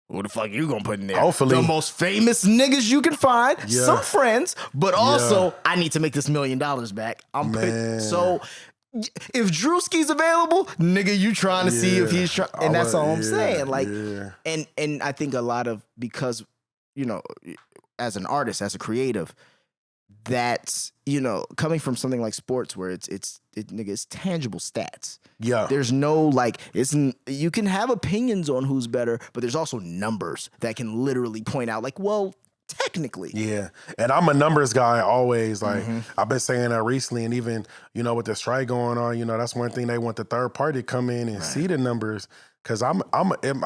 What the fuck you gonna put in there? Hopefully. The most famous niggas you can find, some friends, but also I need to make this $1 million back. So if Drewski's available, nigga, you trying to see if he's trying, and that's all I'm saying. Like, and I think a lot of, because, as an artist, as a creative, that's, coming from something like sports where it's tangible stats. Yeah. There's no you can have opinions on who's better, but there's also numbers that can literally point out like, well, technically. Yeah. And I'm a numbers guy always. Like I've been saying that recently, and even, with the strike going on, that's one thing they want the third party to come in and see the numbers. Cause I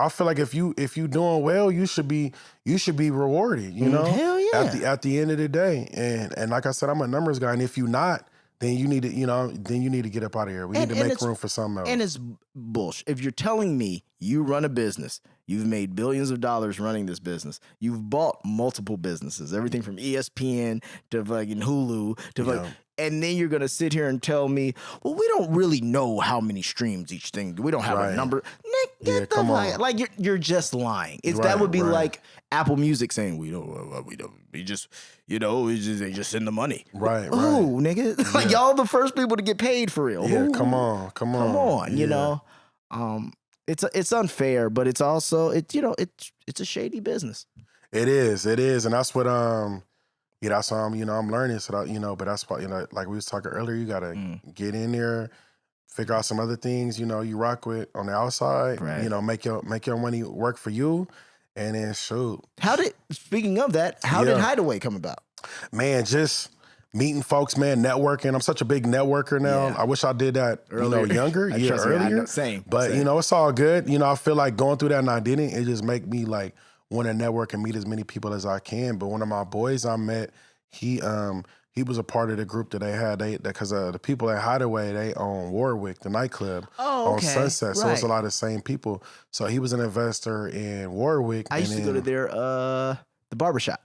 feel like if you doing well, you should be rewarded, Hell yeah. At the end of the day. And like I said, I'm a numbers guy. And if you not, then you need to get up out of here. We need to make room for something else. And it's bullshit. If you're telling me you run a business, you've made billions of dollars running this business, you've bought multiple businesses, everything from ESPN to fucking Hulu to and then you're going to sit here and tell me, well, we don't really know how many streams each thing. We don't have a number. Nick, get the fuck. Like, you're just lying. That would be like Apple Music saying, we just they just send the money. Right. Ooh, nigga. Like, y'all the first people to get paid for real. Yeah, Ooh. come on. It's unfair, but it's also, it's a shady business. It is. And that's what, that's why I'm learning. So that, but that's why, like we was talking earlier, you gotta get in there, figure out some other things, you know, you rock with on the outside, Right. you know, make your money work for you, and then shoot. Speaking of that, how did Hideaway come about? Man, just meeting folks, man, networking. I'm such a big networker now. Yeah. I wish I did that, you know, younger, earlier. Same. But, you know, it's all good. You know, I feel like going through that and I didn't, it just make me like want to network and meet as many people as I can. But one of my boys I met, he was a part of the group that they had. Because the people at Hideaway, they own Warwick, the nightclub on Sunset. So it's a lot of the same people. So he was an investor in Warwick. I used to go to their the barbershop.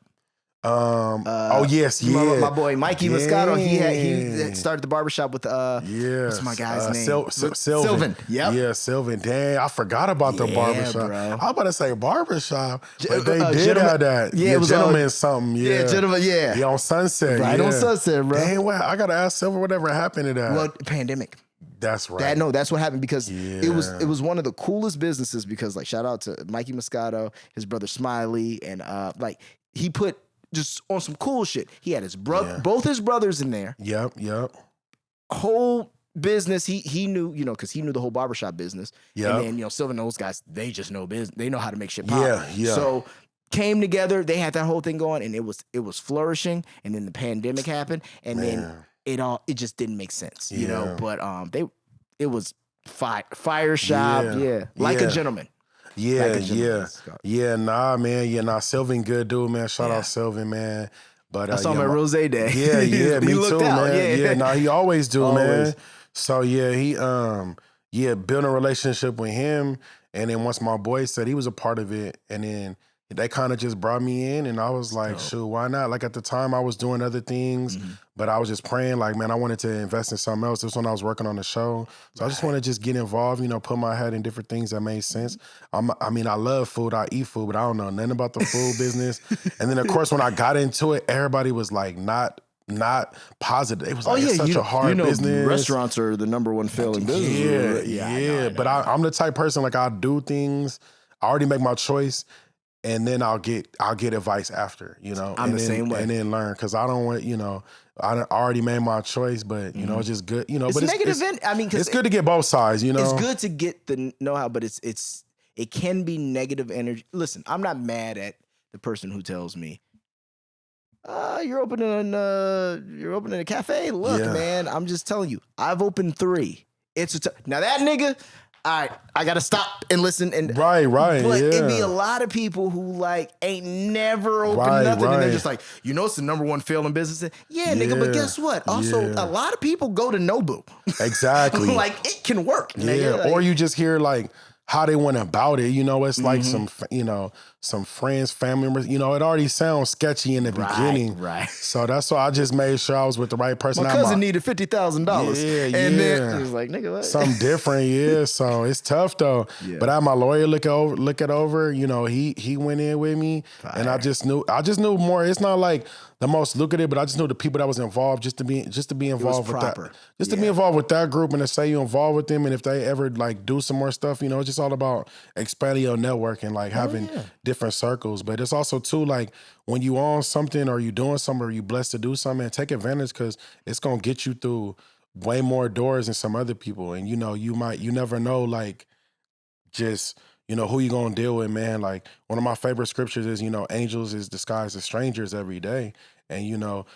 Yes, yeah. My boy Mikey Moscato, he started the barbershop with what's my guy's name? Sylvan. Yep. Yeah, Sylvan. Dang, I forgot about the barbershop. Bro. I was about to say barbershop, but they did Gentleman, have that. Yeah, it was Gentleman something. Yeah, Gentleman. Yeah, yeah, on Sunset. Right yeah. on Sunset, bro. Dang, well, I gotta ask Sylvan whatever happened to that. Well, pandemic. That's right. That's what happened because it was one of the coolest businesses because like shout out to Mikey Moscato, his brother Smiley, and like he put just on some cool shit. He had his brother, both his brothers in there. Yep. Whole business. He knew, you know, because he knew the whole barbershop business. Yeah. And then, you know, Sylvan and those guys, they just know business. They know how to make shit pop. Yeah. So came together. They had that whole thing going, and it was flourishing. And then the pandemic happened, and then it just didn't make sense, you know. But it was fire shop, like a gentleman. Nah, man. Yeah, nah, Sylvan, good dude, man. Shout out Sylvan, man. But I saw him at Rose Day. Yeah, me too, man. Yeah, nah, he always do, man. So he built a relationship with him, and then once my boy said he was a part of it, and then they kind of just brought me in, and I was like, shoot, why not? Like at the time I was doing other things, but I was just praying like, man, I wanted to invest in something else. This was when I was working on the show. So I just want to just get involved, you know, put my head in different things that made sense. I mean, I love food, I eat food, but I don't know nothing about the food business. And then of course, when I got into it, everybody was like not positive. It was like it's such a hard business. Restaurants are the number one failing business. Yeah. But I'm the type of person like I do things. I already make my choice. And then I'll get advice after, you know. I'm the same way. And then learn because I don't want, you know, I already made my choice, but you know, it's just good, you know. It's but negative. I mean, it's good to get both sides, you know. It's good to get the know-how, but it can be negative energy. Listen, I'm not mad at the person who tells me, you're opening a cafe. Look, man, I'm just telling you, I've opened 3. Now that nigga. All right, I gotta stop and listen and right. But it'd be a lot of people who like ain't never opened nothing, and they're just like, you know, it's the number one failing business. Nigga, but guess what? Also, a lot of people go to Nobu. Exactly, like it can work. Nigga. Like, or you just hear like how they went about it. You know, it's like some friends, family members. You know, it already sounds sketchy in the beginning. Right. So that's why I just made sure I was with the right person. My cousin needed $50,000. Yeah. And then it was like, nigga, what? Something different, So it's tough though. Yeah. But I had my lawyer look it over. You know, he went in with me, and I just knew more. It's not like the most lucrative, but I just knew the people that was involved just to be involved with that. Just to be involved with that group and to say you're involved with them, and if they ever like do some more stuff, you know, it's just all about expanding your network and like having different circles. But it's also too like when you own something or you doing something or you blessed to do something, take advantage because it's gonna get you through way more doors than some other people. And you know, you never know like just, you know, who you gonna deal with, man. Like one of my favorite scriptures is, you know, angels is disguised as strangers every day. And, you know,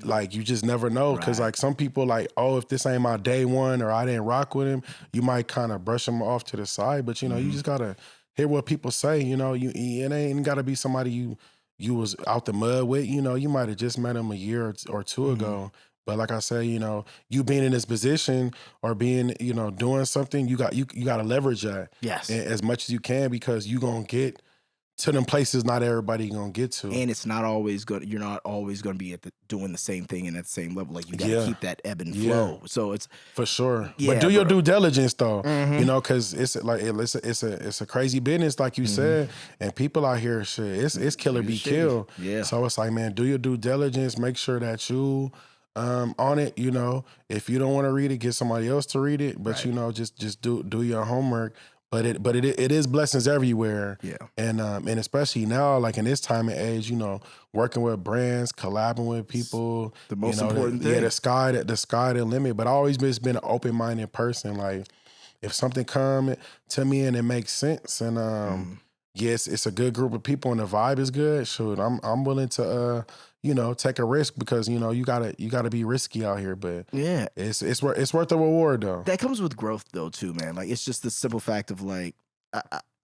like, you just never know. Because, like, some people, like, oh, if this ain't my day one or I didn't rock with him, you might kind of brush him off to the side. But, you know, you just got to hear what people say. You know, it ain't got to be somebody you was out the mud with. You know, you might have just met him a year or 2 ago. But like I say, you know, you being in this position or being, you know, doing something, you got to leverage that as much as you can because you going to get to them places not everybody gonna get to. And it's not always good. You're not always gonna be doing the same thing and at the same level. Like you gotta keep that ebb and flow. So it's for sure. But do your due diligence though. You know, cause it's like it's a crazy business, like you said. And people out here, shit, it's kill or be killed. Yeah. So it's like, man, do your due diligence, make sure that you on it, you know. If you don't want to read it, get somebody else to read it. But you know, just do your homework. But it is blessings everywhere. Yeah. And especially now, like in this time and age, you know, working with brands, collabing with people. The most you know, important thing. Yeah, the sky the limit. But I always just been an open-minded person. Like if something come to me and it makes sense and yes, it's a good group of people and the vibe is good, shoot, I'm willing to you know, take a risk because, you know, you gotta be risky out here. But Yeah. it's worth the reward though. That comes with growth though too, man. Like it's just the simple fact of like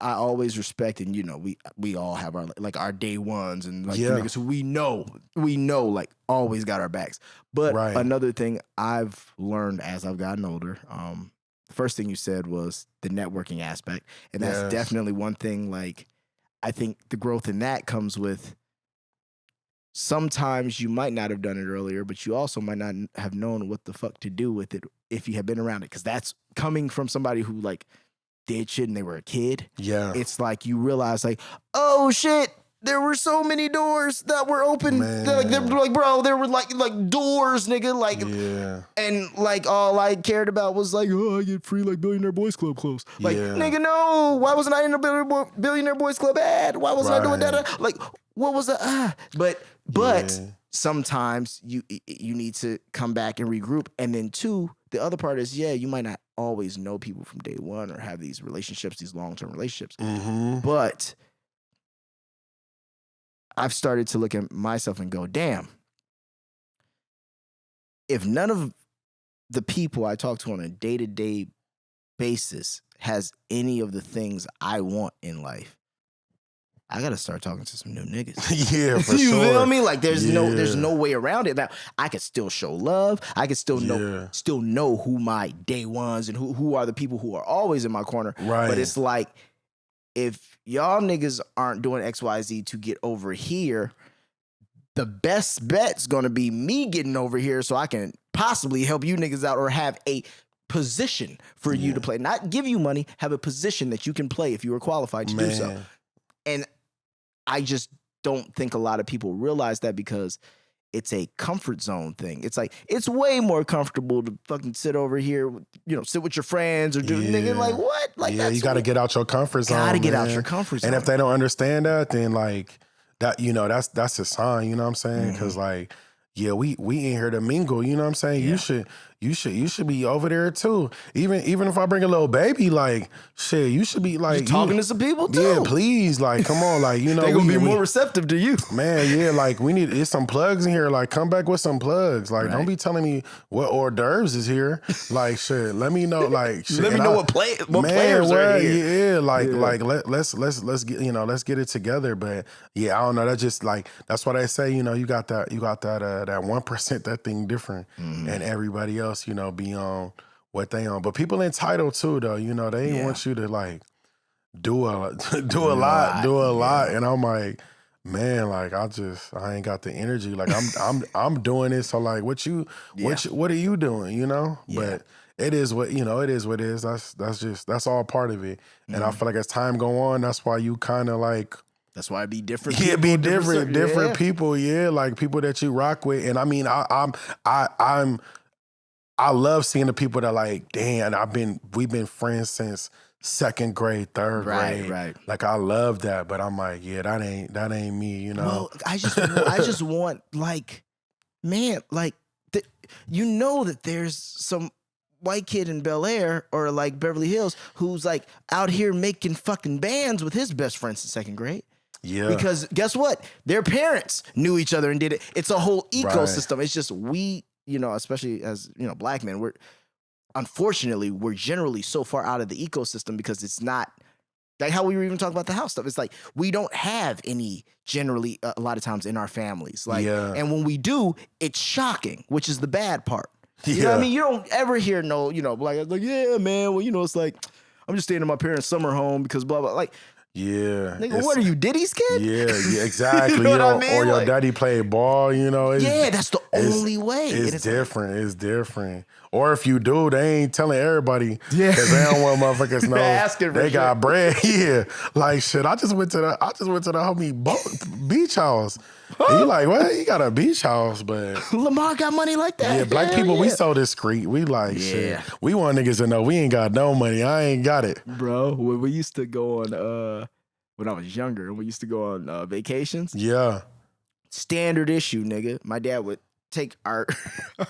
I always respect, and you know, we all have our day ones and like the niggas who we know like always got our backs. But another thing I've learned as I've gotten older, the first thing you said was the networking aspect. And that's definitely one thing. Like I think the growth in that comes with sometimes you might not have done it earlier, but you also might not have known what the fuck to do with it if you had been around it. Because that's coming from somebody who like did shit and they were a kid. Yeah. It's like you realize like, oh shit, there were so many doors that were open. Like, bro, there were like doors, nigga. Like, and like all I cared about was like, oh, I get free like Billionaire Boys Club clothes. Like, nigga, no. Why wasn't I in a Billionaire Boys Club ad? Why wasn't I doing that? Like, what was that? But sometimes you need to come back and regroup. And then two, the other part is, you might not always know people from day one or have these relationships, these long-term relationships. But I've started to look at myself and go, damn, if none of the people I talk to on a day-to-day basis has any of the things I want in life, I gotta start talking to some new niggas. Yeah, for you sure. feel me? Like there's no way around it. Now I could still show love. I could still know who my day ones and who are the people who are always in my corner. Right. But it's like if y'all niggas aren't doing XYZ to get over here, the best bet's gonna be me getting over here so I can possibly help you niggas out or have a position for you to play. Not give you money, have a position that you can play if you are qualified to do so. And I just don't think a lot of people realize that because it's a comfort zone thing. It's like, it's way more comfortable to fucking sit over here, you know, sit with your friends or do nigga, like what? Like that's you got to get out your comfort zone. Got to get out your comfort zone. And if they don't understand that, then like that, you know, that's a sign, you know what I'm saying? Because like, we in here to mingle, you know what I'm saying? You should be over there too. Even if I bring a little baby, like shit, you should be like talking to some people too. Yeah, please, like come on, like you know they're gonna be more receptive to you, man. Like we need some plugs in here. Like come back with some plugs. Like don't be telling me what hors d'oeuvres is here. Like shit, let me know. Like shit, let me know what players are here. Yeah, like let's get let's get it together. But yeah, I don't know. That's just like that's what I say. You know, you got that 1% that thing different, and everybody else. You know, be on what they on. But people entitled too, though. You know, they ain't want you to like do a lot. And I'm like, man, like I ain't got the energy. Like I'm doing this. So like, what are you doing? You know, but it is what it is. That's all part of it. And I feel like as time go on, that's why you kind of like. That's why it be different. Yeah, be different people. Yeah, like people that you rock with. And I mean, I love seeing the people that like, damn, we've been friends since second grade, third grade. Right. Like I love that, but I'm like, yeah, that ain't me, you know. Well, I just want like, man, like, you know that there's some white kid in Bel Air or like Beverly Hills who's like out here making fucking bands with his best friends in second grade. Yeah. Because guess what? Their parents knew each other and did it. It's a whole ecosystem. Right. It's just you know, especially as, you know, black men, we're generally so far out of the ecosystem because it's not like how we were even talking about the house stuff. It's like we don't have any generally a lot of times in our families. Like, and when we do, it's shocking, which is the bad part. You know what I mean? You don't ever hear black guys like, yeah, man, well, you know, it's like I'm just staying in my parents' summer home because blah blah. Like, Yeah. Nigga, what are you, Diddy's kid? Yeah, exactly. You know what I mean? Or your Like- daddy played ball, you know. That's the only way. It's different. It's different. Or if you do, they ain't telling everybody. Yeah. Because they don't want motherfuckers know Asking for they got shit. bread. Yeah. Like shit. I just went to the homie beach house. And you like, what? You got a beach house, but Lamar got money like that. yeah, black Hell people, we yeah. so discreet. We like shit. Yeah. We want niggas to know we ain't got no money. I ain't got it. Bro, when we used to go on, when I was younger, we used to go on vacations. Yeah. Standard issue, nigga. My dad would take our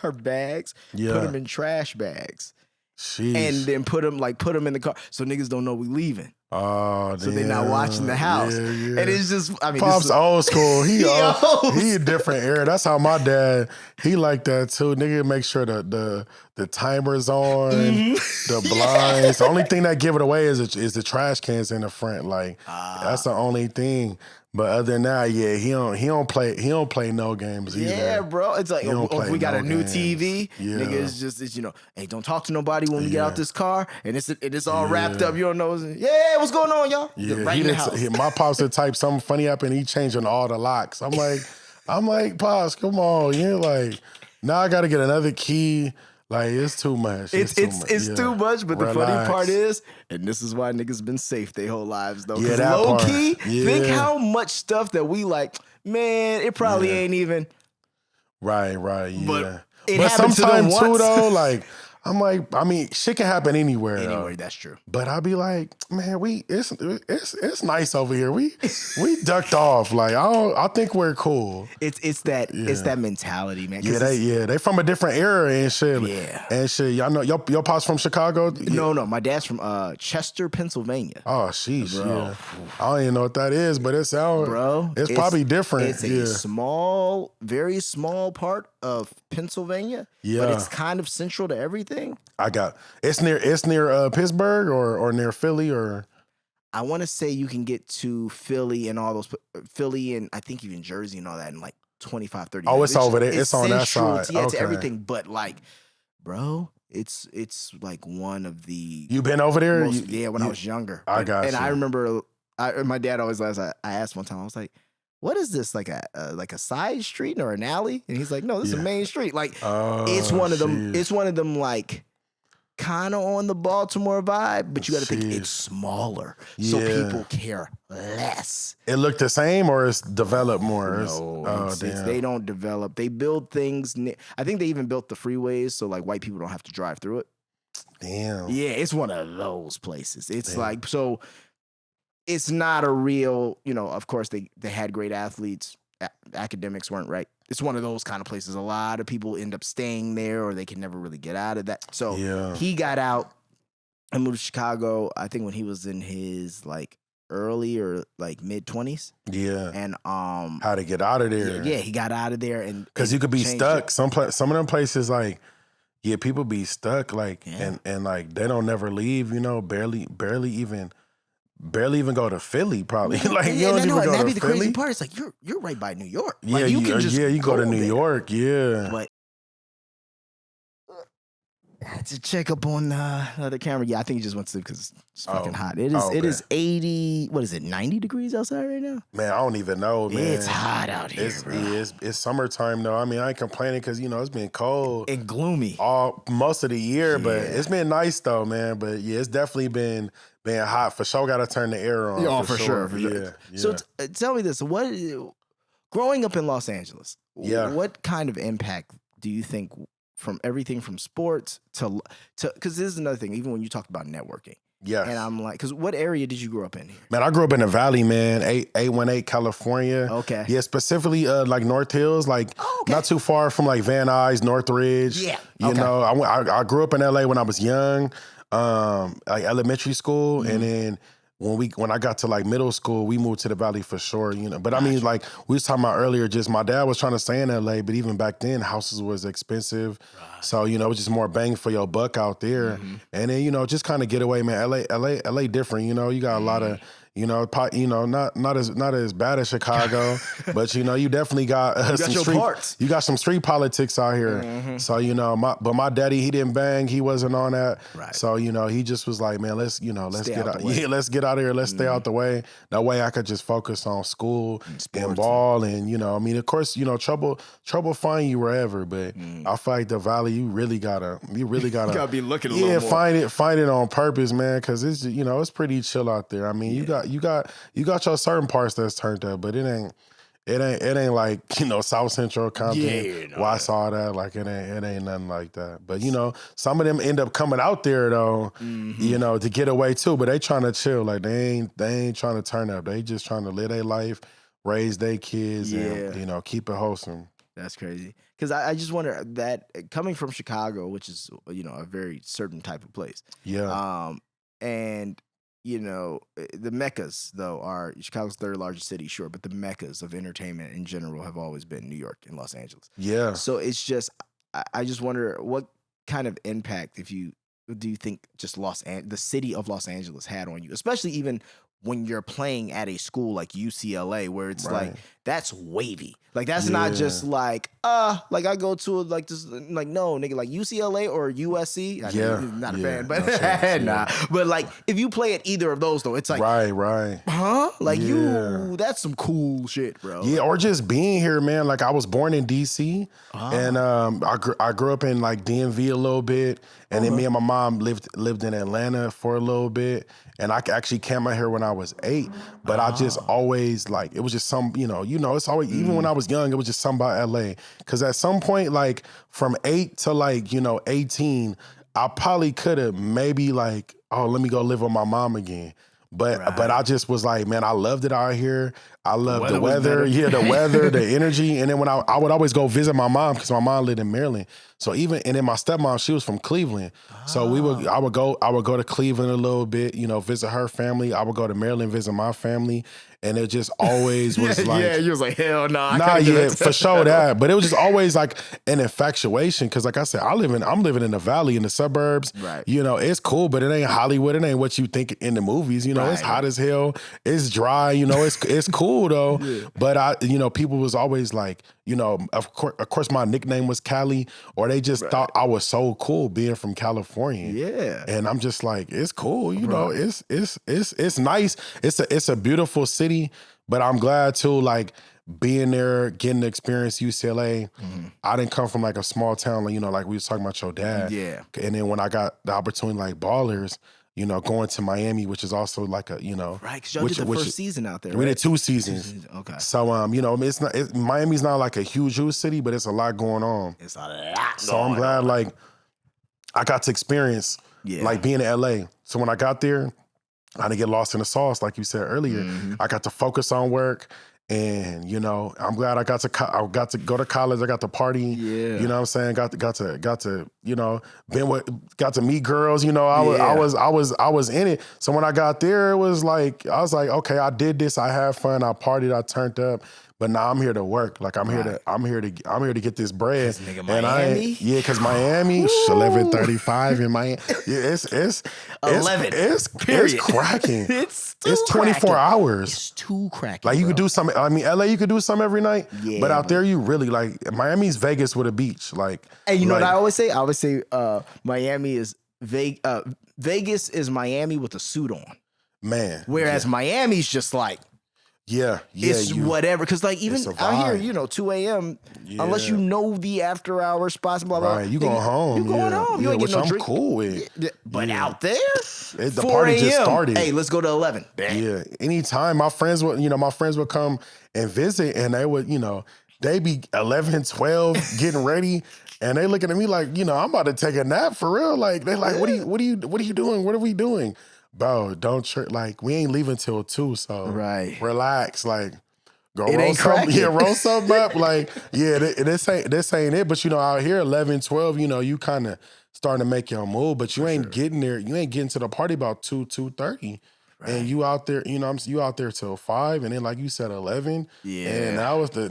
our bags, Yeah. put them in trash bags, Sheesh. and then put them in the car so niggas don't know we leaving. Oh, So they're not watching the house. Yeah, yeah. And it's just, I mean, Pop's this is- old school. He old he a different era. That's how my dad, he like that too. Nigga make sure the timer's on, the blinds. The only thing that give it away is the trash cans in the front. Like that's the only thing. But other than that, yeah, he don't play no games either. Yeah, bro. It's like He don't if play we got no a new games. TV, Yeah. nigga, it's you know, hey, don't talk to nobody when we get out Yeah. this car, and it's all wrapped Yeah. up. You don't know, yeah, what's going on, y'all? Yeah, Right in the house. my pops would type something funny up and he changing all the locks. I'm like, pops, come on. You're like, now I got to get another key. Like, it's too much. It's Yeah. too much, but the funny Relax. part is, and this is why niggas been safe their whole lives though. Yeah, Because that low part. key, think Yeah. how much stuff that we like, man, it probably Yeah. ain't even. Right, yeah. But it but happened to them sometimes too, once. though, like, I'm like, I mean, shit can happen anywhere. Anyway, Though. that's true. But I'll be like, man, it's nice over here. We ducked off. Like, I think we're cool. It's that mentality, man. 'Cause Yeah, they from a different era and shit. Yeah. And shit. Y'all know your pops from Chicago? No, my dad's from Chester, Pennsylvania. Oh, sheesh, Bro. yeah. I don't even know what that is, but it sounds, Bro, it's probably different. It's a yeah. very small part of Pennsylvania. Yeah. But it's kind of central to everything. It's near Pittsburgh or near Philly or I want to say you can get to Philly and all those Philly and I think even Jersey and all that in like 25, 30 Oh, minutes. it's over there. It's on that central side. to- Yeah, Okay. to everything. But like, bro, it's like one of the you been over there? most, when I was younger. I got And you. I remember my dad always laughs. I asked one time, I was like, what is this, like a side street or an alley? And he's like, no, this is a Yeah. main street. Like Oh, it's one of them. sheesh. It's one of them like kind of on the Baltimore vibe, but you got to think Sheesh. it's smaller, so Yeah. people care less. It looked the same or it's developed more? No, Oh, it's- damn. they don't develop. They build things. I think they even built the freeways so like white people don't have to drive through it. Damn. Yeah, it's one of those places. It's like, so it's not a real, of course they had great athletes. Academics weren't right. It's one of those kind of places. A lot of people end up staying there or they can never really get out of that. So Yeah. he got out and moved to Chicago, I think when he was in his like early or like mid 20s. Yeah. And How to get out of there. yeah, he got out of there and Because you could be changed stuck. it. Some of them places, like, yeah, people be stuck, like, Yeah. and like they don't never leave. Barely even go to Philly. Probably like you don't even go that'd to be the Philly. crazy part. It's like you're right by New York. Yeah, Like, you can just you go to New there. York. Yeah, But I had to check up on the other camera. Yeah, I think he just went to sleep because it's fucking hot. It okay. is 80. What is it? 90 degrees outside right now. man, I don't even know, man. It's hot out here, It's, bro. yeah, it's summertime though. I mean, I ain't complaining because it's been cold And gloomy. most of the year, but Yeah. it's been nice though, man. But yeah, it's definitely been hot for sure. Got to turn the air on. Yeah, for sure. Yeah, So yeah. tell me this: growing up in Los Angeles, Yeah. what kind of impact do you think from everything from sports to because this is another thing, even when you talked about networking. Yes. And I'm like, because what area did you grow up in here? Man, I grew up in the Valley, man. 818 California. Okay. Yeah, specifically like North Hills, like okay. not too far from like Van Nuys, Northridge. Yeah. You Okay. know, I grew up in LA when I was young, like elementary school, Mm-hmm. and then when I got to like middle school, we moved to the Valley for sure. But I mean, like we was talking about earlier, just my dad was trying to stay in LA, but even back then, houses was expensive. Right. So it was just more bang for your buck out there, Mm-hmm. and then just kind of get away, man. LA different. You got a lot of not as bad as Chicago, but you definitely got you got some street politics out here. Mm-hmm. So but my daddy, he didn't bang, he wasn't on that. Right. So he just was like, man, let's get out. Yeah, let's get out of here. Let's stay out the way. That way I could just focus on school and ball, and of course, trouble find you wherever, but I feel like the Valley, you really gotta you gotta be looking a little more. find it on purpose, man, because it's it's pretty chill out there. I mean, you got your certain parts that's turned up, but it ain't like South Central Compton. I saw that, like it ain't nothing like that. But some of them end up coming out there though, to get away too. But they trying to chill, like they ain't trying to turn up. They just trying to live their life, raise their kids, and keep it wholesome. That's crazy. Because I just wonder that coming from Chicago, which is a very certain type of place. Yeah. And the meccas though are Chicago's third largest city, sure, but the meccas of entertainment in general have always been New York and Los Angeles. Yeah. So it's just I just wonder what kind of impact do you think just the city of Los Angeles had on you, especially even when you're playing at a school like UCLA, where it's like that's wavy. Like that's not just like like I go to like this, like no nigga, like UCLA or USC. Not a fan, but nah. But like if you play at either of those though, it's like right. Huh? Like that's some cool shit, bro. Yeah, or just being here, man. Like I was born in DC, and I grew up in like DMV a little bit, and then me and my mom lived in Atlanta for a little bit, and I actually came out here when I was 8. But I just always like it was just some it's always even when I was young, it was just something about LA. Because at some point, like from 8 to like 18, I probably could have maybe like, oh, let me go live with my mom again. But I just was like, man, I loved it out here. I loved the weather. The weather, the energy. And then when I would always go visit my mom because my mom lived in Maryland. So and then my stepmom, she was from Cleveland. So I would go to Cleveland a little bit, visit her family. I would go to Maryland, visit my family. And it just always was like... Yeah, you was like, hell no. For sure that. But it was just always like an infatuation. Because like I said, I'm living in the Valley, in the suburbs. Right. It's cool, but it ain't Hollywood. It ain't what you think in the movies. It's hot as hell. It's dry. It's cool though. Yeah. But people was always like, of course my nickname was Cali, or they just thought I was so cool being from California. Yeah. And I'm just like, it's cool. It's nice. It's a beautiful city. But I'm glad too, like being there, getting to experience UCLA. I didn't come from like a small town, like we was talking about your dad. Yeah. And then when I got the opportunity, like Ballers, going to Miami, which is also like a, right, because y'all did the first season out there. We did 2 seasons. Okay. So it's not Miami's not like a huge city, but it's a lot going on. It's a lot. So I'm glad like I got to experience like being in LA. So when I got there, I didn't get lost in the sauce, like you said earlier. I got to focus on work, and I'm glad I got to go to college. I got to party. Yeah. You know what I'm saying? Got to got to meet girls. I was in it. So when I got there, I was like, okay, I did this. I had fun. I partied. I turned up. But now I'm here to work. Like I'm here to get this bread. Nigga, Miami? Because Miami, 11:35 in Miami. Yeah, it's 11. It's cracking. It's 24 hours. It's too cracking. Like you could do something. I mean, LA, you could do something every night. Yeah, but out there, you really like Miami's Vegas with a beach. Like, and you know what I always say? I always say Miami is Vegas is Miami with a suit on. Man. Whereas Miami's just like. Yeah, it's whatever. Because like even out here, 2 a.m. Unless you know the after hour spots, blah blah. Right, you going home? You going home? You ain't getting no drink. Cool with. But out there, the party just started. Hey, let's go to 11. Yeah, anytime my friends would come and visit, and they would they be 11, 12 getting ready. And they looking at me like, I'm about to take a nap for real. Like they like, what are you doing? What are we doing? Bro, don't trip. Like, we ain't leaving till 2, so relax. Like, go roll something. Yeah, roll something up. Like, this ain't it. But out here, 11, 12, you kind of starting to make your move, but you ain't getting there. You ain't getting to the party about 2:30. and you out there, you know, you out there till 5, and then like you said, 11. Yeah. And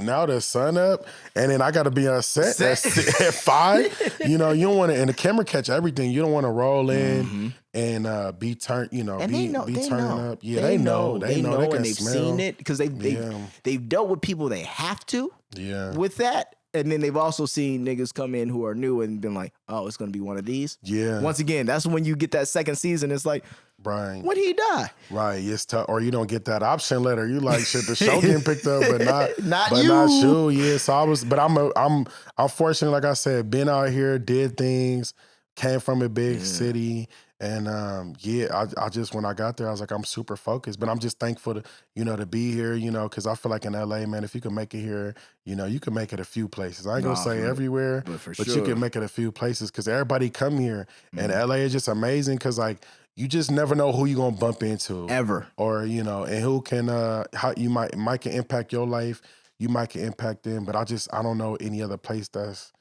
now the sun up, and then I got to be on set at 5. You know, you don't want to, and the camera catch everything. You don't want to roll in and be turned, you know, And be turning up. Yeah, they know, they can and they've smell. seen it because they've dealt with people they have to. Yeah. With that. And then they've also seen niggas come in who are new and been like, oh, it's going to be one of these. Yeah. Once again, that's when you get that second season. It's like, right. when did he die? Right. It's tough. Or you don't get that option letter. You like, shit, the show getting picked up, but not you. Yeah. So I'm fortunate, like I said, been out here, did things, came from a big city. And I just, when I got there, I was like, I'm super focused, but I'm just thankful to be here, because I feel like in LA, man, if you can make it here, you can make it a few places. I ain't gonna say everywhere, but you can make it a few places because everybody come here, and LA is just amazing because like you just never know who you gonna bump into ever, or and who can how you might can impact your life, you might can impact them, but I don't know any other place that's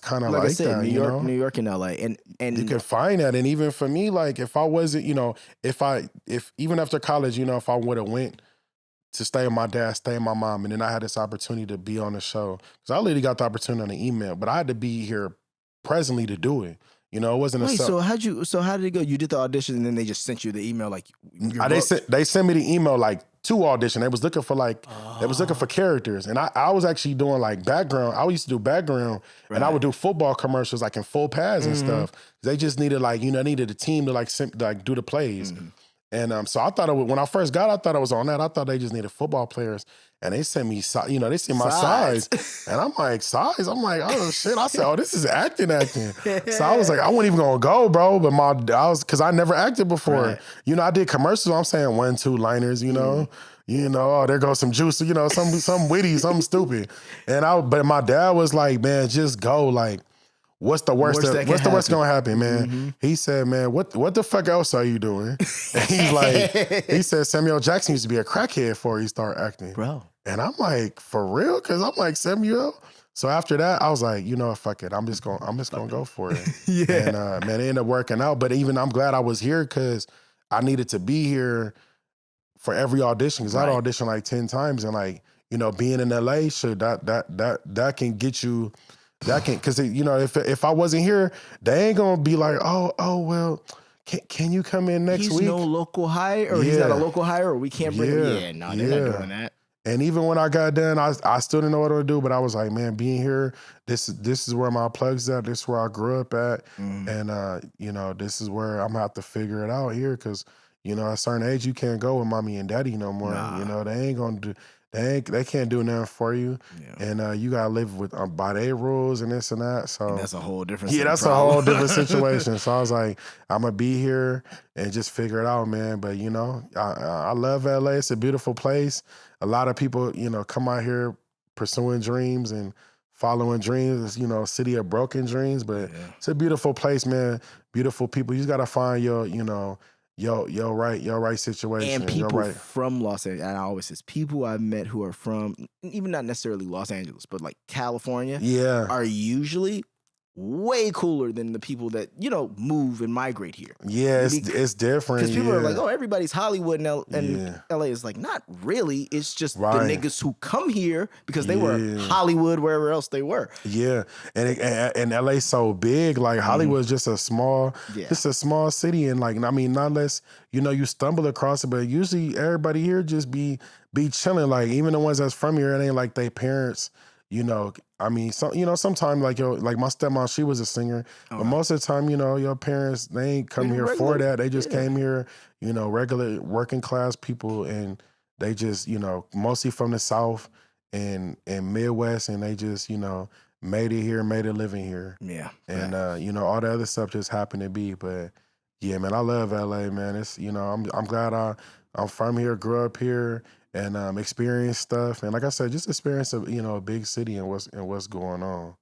kind of like I said, that, New York and LA, and you can find that. And even for me, like if I wasn't, if even after college, if I would have went to stay with my dad, stay with my mom, and then I had this opportunity to be on the show, because I literally got the opportunity on the email, but I had to be here presently to do it. It wasn't Wait, so how did it go? You did the audition and then they just sent you the email like they sent me the email like to audition. They was looking for they was looking for characters, and I was actually doing like background. I used to do background, and I would do football commercials like in full pads and stuff. They just needed needed a team to do the plays. And so I thought when I first got, I thought I was on that. I thought they just needed football players, and they sent me, they see my size, and I'm like, size? I'm like, oh shit! I said, oh, this is acting. So I was like, I wasn't even gonna go, bro. But because I never acted before. Right. I did commercials. I'm saying 1-2 liners. Oh, there goes some juice. Some witty, something stupid. But my dad was like, man, just go, like. What's the worst gonna happen, man? He said, man, what the fuck else are you doing? And he's like, he said Samuel Jackson used to be a crackhead before he started acting. Bro. And I'm like, for real? Cause I'm like, Samuel? So after that, I was like, fuck it. I'm just gonna go for it. Yeah. And man, it ended up working out. But even I'm glad I was here because I needed to be here for every audition. Cause I'd auditioned like 10 times, and like, being in LA, sure, that can get you. That can, because if I wasn't here, they ain't gonna be like, oh well, can you come in next week? He's no local hire, or he's not a local hire, or we can't bring him. Yeah, no, they're not doing that. And even when I got done, I still didn't know what to do, but I was like, man, being here, this is where my plug's at. This is where I grew up at, and this is where I'm gonna have to figure it out here, because at a certain age you can't go with mommy and daddy no more. Nah. They ain't gonna do. They can't do nothing for you, and you gotta live with by their rules and this and that. So and that's a whole different. That's a whole different situation. So I was like, I'm gonna be here and just figure it out, man. But I love LA. It's a beautiful place. A lot of people, come out here pursuing dreams and following dreams. City of broken dreams, but it's a beautiful place, man. Beautiful people. You just gotta find your right situation. And people from Los Angeles, and I always say people I've met who are from, even not necessarily Los Angeles, but like California, are usually way cooler than the people that move and migrate here. Yeah, it's different. Because people are like, oh, everybody's Hollywood, and LA is like, not really. It's just the niggas who come here because they were Hollywood wherever else they were. Yeah, and LA's so big. Like Hollywood's just a small city, and like not unless you stumble across it, but usually everybody here just be chilling. Like even the ones that's from here, it ain't like they parents. Sometimes like my stepmom, she was a singer, but most of the time, your parents, they ain't come here for that. They just came here, regular working class people, and they just, mostly from the South and Midwest, and they just, made it here, made a living here. Yeah. And, all the other stuff just happened to be, but yeah, man, I love LA, man. It's, I'm glad I'm from here, grew up here, and experience stuff, and like I said, just experience a big city and what's going on.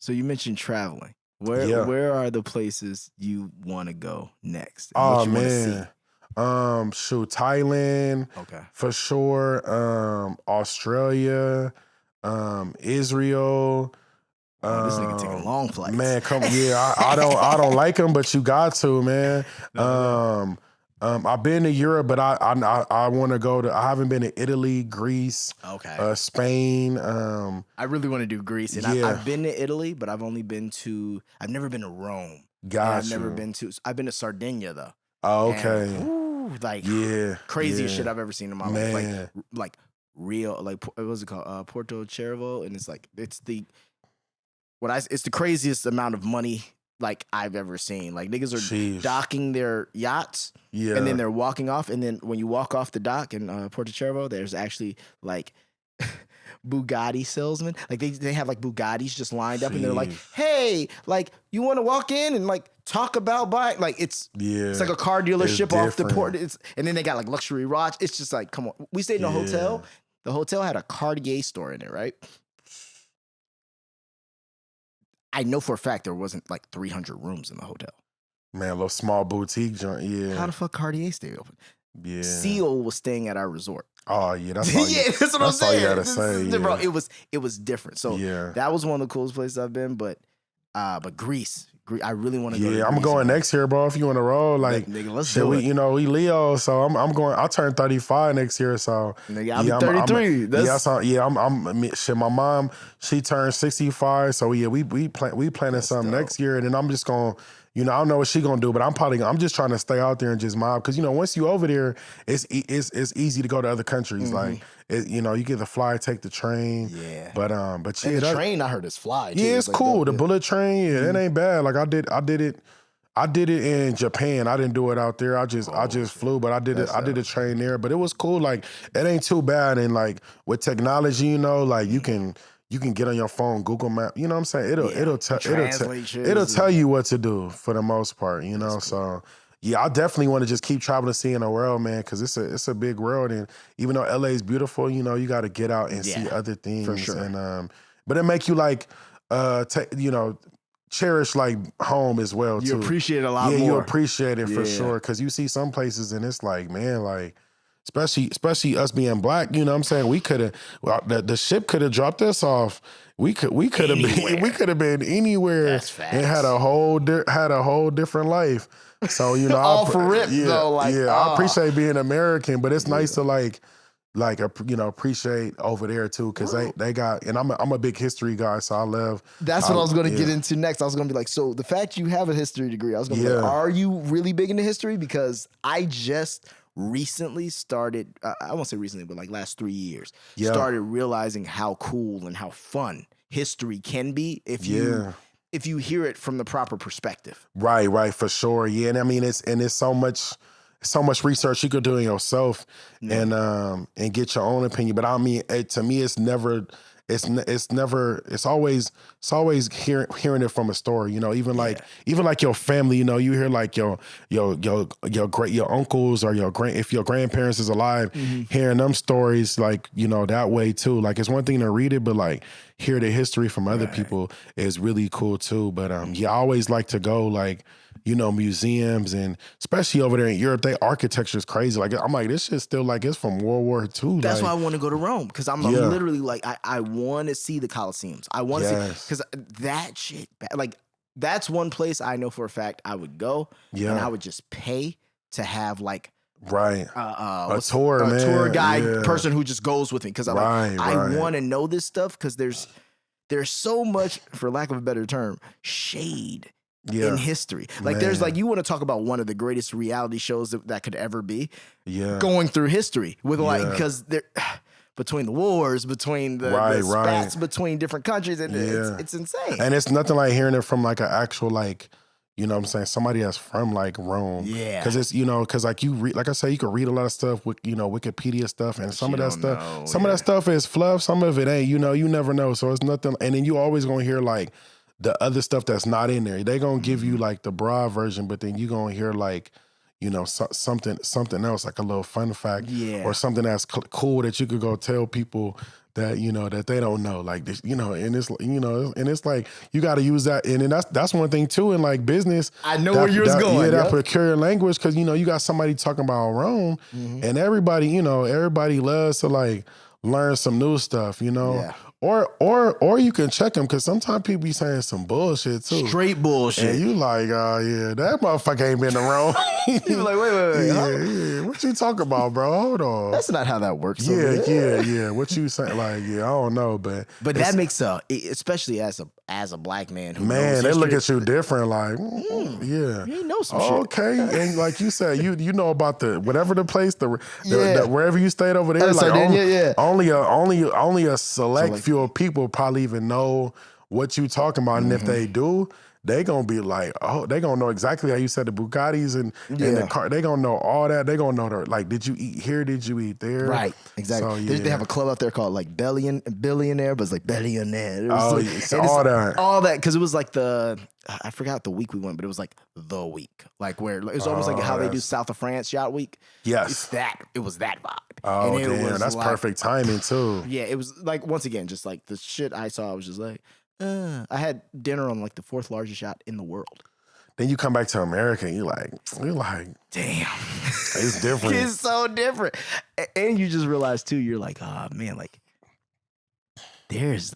So you mentioned traveling. Where are the places you want to go next? Oh man, Thailand, for sure. Australia, Israel. This nigga taking long flights. Man, I don't like them, but you got to, man. I've been to Europe, but I want to go to. I haven't been to Italy, Greece, Spain. I really want to do Greece, and yeah. I've been to Italy, but I've never been to Rome. Gotcha. I've been to Sardinia though. Oh, okay. And, craziest shit I've ever seen in my life. Like real, like what was it called? Porto Cervo, and it's the craziest amount of money like I've ever seen. Like niggas are docking their yachts, and then they're walking off, and then when you walk off the dock in Porto Cervo, there's actually like Bugatti salesmen. Like they have like Bugattis just lined up, and they're like, "Hey, like you want to walk in and like talk about buying?" Like it's like a car dealership off the port. And then they got like luxury watch. It's just like, come on. We stayed in a hotel. The hotel had a Cartier store in it, right? I know for a fact there wasn't like 300 rooms in the hotel. Man, a little small boutique joint. Yeah. How the fuck Cartier stay open? Yeah. Seal was staying at our resort. Oh yeah, that's all. That's what I'm saying. All you gotta say, bro. It was different. So that was one of the coolest places I've been. But Greece, I really want to go. Yeah, I'm going next year, bro. If you want to roll, like, nigga, let's do it. We Leo, so I'm going. I'll turn 35 next year, so nigga, I'll be 33. My mom, she turned 65, so we planning something next year, and then I'm just going. I don't know what she gonna do, but I'm just trying to stay out there and just mob, because once you over there, it's easy to go to other countries. Like you get the fly, take the train. Yeah. But and the train I heard is fly. Too. Yeah, it's cool. The bullet train, it ain't bad. Like I did it in Japan. I didn't do it out there. I just flew, but I did a train there. But it was cool. Like it ain't too bad. And like with technology, like you can get on your phone, Google Map. You know what I'm saying? It'll tell you what to do for the most part. So I definitely want to just keep traveling, seeing the world, man, because it's a big world, and even though LA is beautiful, you got to get out and see other things. For sure. And but it make you like cherish like home as well too. You appreciate it a lot more. Yeah, you appreciate it for sure, because you see some places and it's like, man, like. Especially us being black, you know what I'm saying? We could have the ship could have dropped us off. We could have been anywhere and had a whole different life. So all for rip though. Like I appreciate being American, but it's nice to like appreciate over there too, because they got, and I'm a big history guy, so I love. That's what I was going to get into next. I was going to be like, so the fact you have a history degree, I was going to be like, are you really big into history? Because I just recently started, I won't say recently, but like last 3 years, started realizing how cool and how fun history can be if you hear it from the proper perspective. Right, for sure. Yeah, and I mean it's so much research you could do in yourself and get your own opinion. But I mean, to me, it's always hearing it from a story, even like your family, you hear like your uncles or if your grandparents is alive, hearing them stories, like, that way too. Like it's one thing to read it, but like hear the history from other people is really cool too. But I always like to go like, museums, and especially over there in Europe, their architecture is crazy. Like I'm like, this shit still like it's from World War II. That's why I want to go to Rome, because I'm literally like I want to see the Colosseums. I want to see, because that shit, like that's one place I know for a fact I would go, and I would just pay to have like a tour guide person who just goes with me, because I want to know this stuff, because there's so much, for lack of a better term, shade in history. Like there's like, you want to talk about one of the greatest reality shows that could ever be, going through history with like, because they're between the wars, between the spats between different countries, and it's insane. And it's nothing like hearing it from like an actual like, you know what I'm saying, somebody that's from like Rome. Yeah. Because it's, because like you read, like I say, you can read a lot of stuff with, Wikipedia stuff, and some of that stuff, some of that stuff is fluff, some of it ain't, you never know. So it's nothing. And then you always gonna hear like the other stuff that's not in there. They gonna give you like the broad version, but then you gonna hear like, something else, like a little fun fact, or something that's cool that you could go tell people that that they don't know, like this, and it's like you got to use that, and then that's one thing too in like business. I know where you're going. Yeah, that peculiar language, because you got somebody talking about Rome, and everybody loves to like learn some new stuff, Or you can check them because sometimes people be saying some bullshit too. Straight bullshit. And you like, yeah, that motherfucker ain't been around. You like, wait. Yeah. What you talking about, bro? Hold on. That's not how that works. Yeah. What you saying? Like, I don't know, but that makes especially as a black man who man, knows they look history, at you different. Like, yeah, you know some shit. Okay, and like you said, you know about the whatever the place, the wherever you stayed over there. Only a select few of people probably even know what you talking about, and if they do, they gonna be like, they gonna know exactly how you said the Bugattis and the car. They gonna know all that. They gonna know like, did you eat here? Did you eat there? Right, exactly. So, They have a club out there called like Billionaire, but it's like Billionaire. All that because it was like I forgot the week we went, but it was like the week, like where it was almost like how they do South of France Yacht Week. Yes, it was that vibe. Oh damn, that's like, perfect timing too. Yeah, it was like once again, just like the shit I saw. I was just like. I had dinner on like the 4th largest yacht in the world. Then you come back to America and you're like, damn, it's different. It's so different. And you just realize too, you're like, oh man, like there's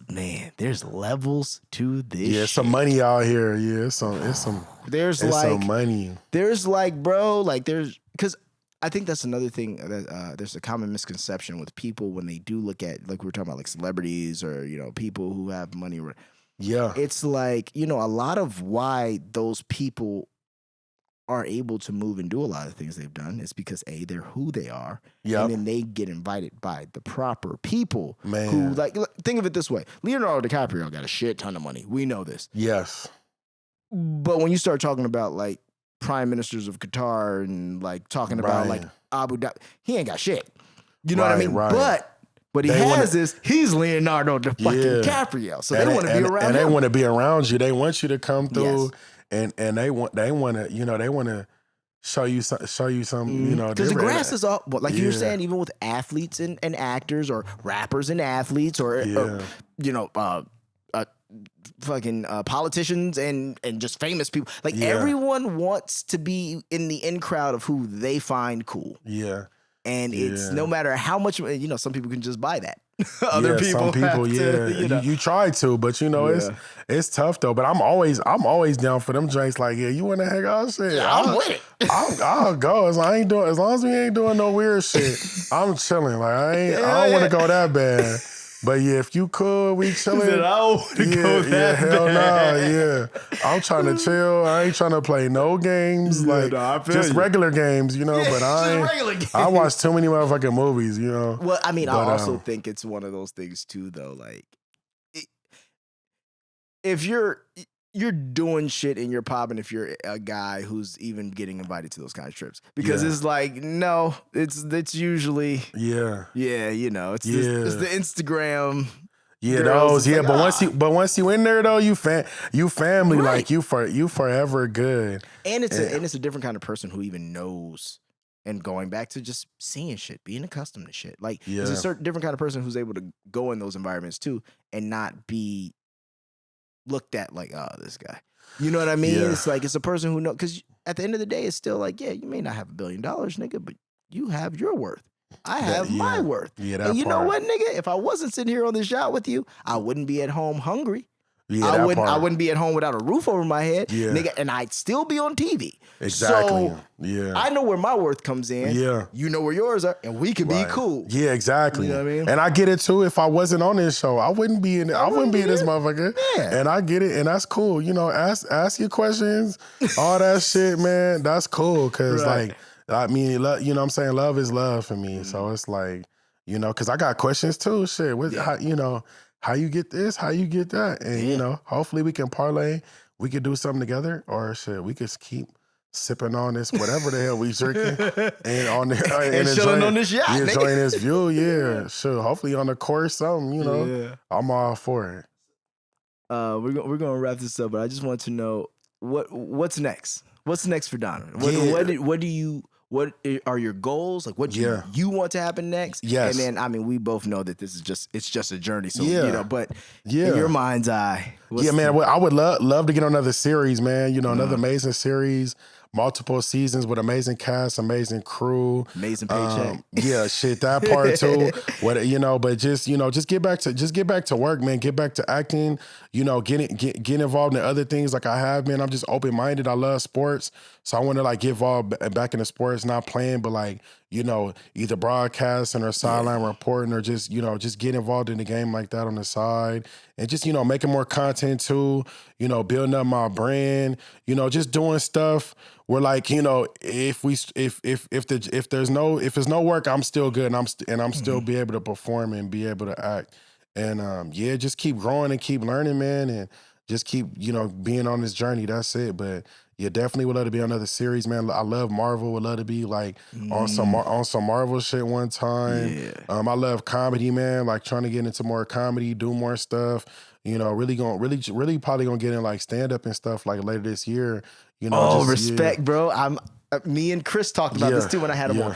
levels to this. Yeah, shit. Some money out here. Yeah, it's some there's some money. There's like, bro, like because I think that's another thing that there's a common misconception with people when they do look at, like we were talking about, like celebrities or, people who have money. Yeah. It's like, a lot of why those people are able to move and do a lot of things they've done is because they're who they are. Yeah. And then they get invited by the proper people. Man. Who, like, think of it this way. Leonardo DiCaprio got a shit ton of money. We know this. Yes. But when you start talking about like prime ministers of Qatar and like talking about like Abu Dhabi, he ain't got shit. You know what I mean? Right. But what he he's Leonardo DiCaprio. So they want to be around and him. they want to be around you. They want you to come through, and they want to show you some because the grass is all like you were saying, even with athletes and actors or rappers and athletes or fucking politicians and just famous people. Like everyone wants to be in the in crowd of who they find cool. Yeah. And it's no matter how much, some people can just buy that. Other people, some people, you try to, but it's tough though. But I'm always down for them drinks. Like, you want to hang out? Shit, yeah, I'm with it. I'll go as long as we ain't doing no weird shit. I'm chilling. Like I don't want to go that bad. But if you could, we chilling. I don't want to go that hell bad. I'm trying to chill. I ain't trying to play no games, just regular games, But I watch too many motherfucking movies, Well, I mean, I also think it's one of those things too, though. Like, if you're doing shit in your pub, and if you're a guy who's even getting invited to those kind of trips, because it's like, no, it's usually it's the Instagram. Yeah, those. Yeah, but once you in there though, you family, right. Like you forever good. And it's a different kind of person who even knows. And going back to just seeing shit, being accustomed to shit. Like, there's a certain different kind of person who's able to go in those environments too and not be looked at like, oh, this guy. You know what I mean? Yeah. It's like, it's a person who knows, because at the end of the day, it's still like, you may not have $1 billion, nigga, but you have your worth. I have my worth. Yeah, and you know what, nigga? If I wasn't sitting here on this yacht with you, I wouldn't be at home hungry. Yeah, I wouldn't be at home without a roof over my head, nigga, and I'd still be on TV. Exactly. So, I know where my worth comes in. Yeah. You know where yours are, and we can be cool. Yeah, exactly. You know what I mean? And I get it too. If I wasn't on this show, I wouldn't be in this motherfucker. Yeah. And I get it, and that's cool. Ask your questions, all that shit, man. That's cool, cause like, I mean, you know what I'm saying? Love is love for me. So it's like, cause I got questions too. Shit, how you get this? How you get that? And hopefully we can parlay. We could do something together, or shit, we could keep sipping on this, whatever the hell we drinking, and on and chilling on this yacht, enjoying this view. Yeah, sure. Hopefully on the course, something. I'm all for it. We're gonna wrap this up, but I just want to know what's next. What's next for Donovan? What are your goals? Like, what do you want to happen next? Yes. And then, I mean, we both know that this is just a journey. So, but in your mind's eye. Man, I would love to get on another series, man. Another amazing series multiple seasons with amazing cast, amazing crew, amazing paycheck. Yeah, shit, that part too. What but just get back to work, man. Get back to acting. Get involved in other things like I have, man. I'm just open minded. I love sports, so I want to like get involved back into sports, not playing, but like either broadcasting or sideline reporting or just get involved in the game like that on the side and just making more content too. Building up my brand. Just doing stuff where like if there's no work, I'm still good and I'm still be able to perform and be able to act. And just keep growing and keep learning, man, and just keep, being on this journey. That's it. But yeah, definitely would love to be on another series, man. I love Marvel. Would love to be like on some Marvel shit one time. Yeah. I love comedy, man. Like trying to get into more comedy, do more stuff. Really probably gonna get in like stand up and stuff like later this year. Respect, bro. Me and Chris talked about this too when I had him on.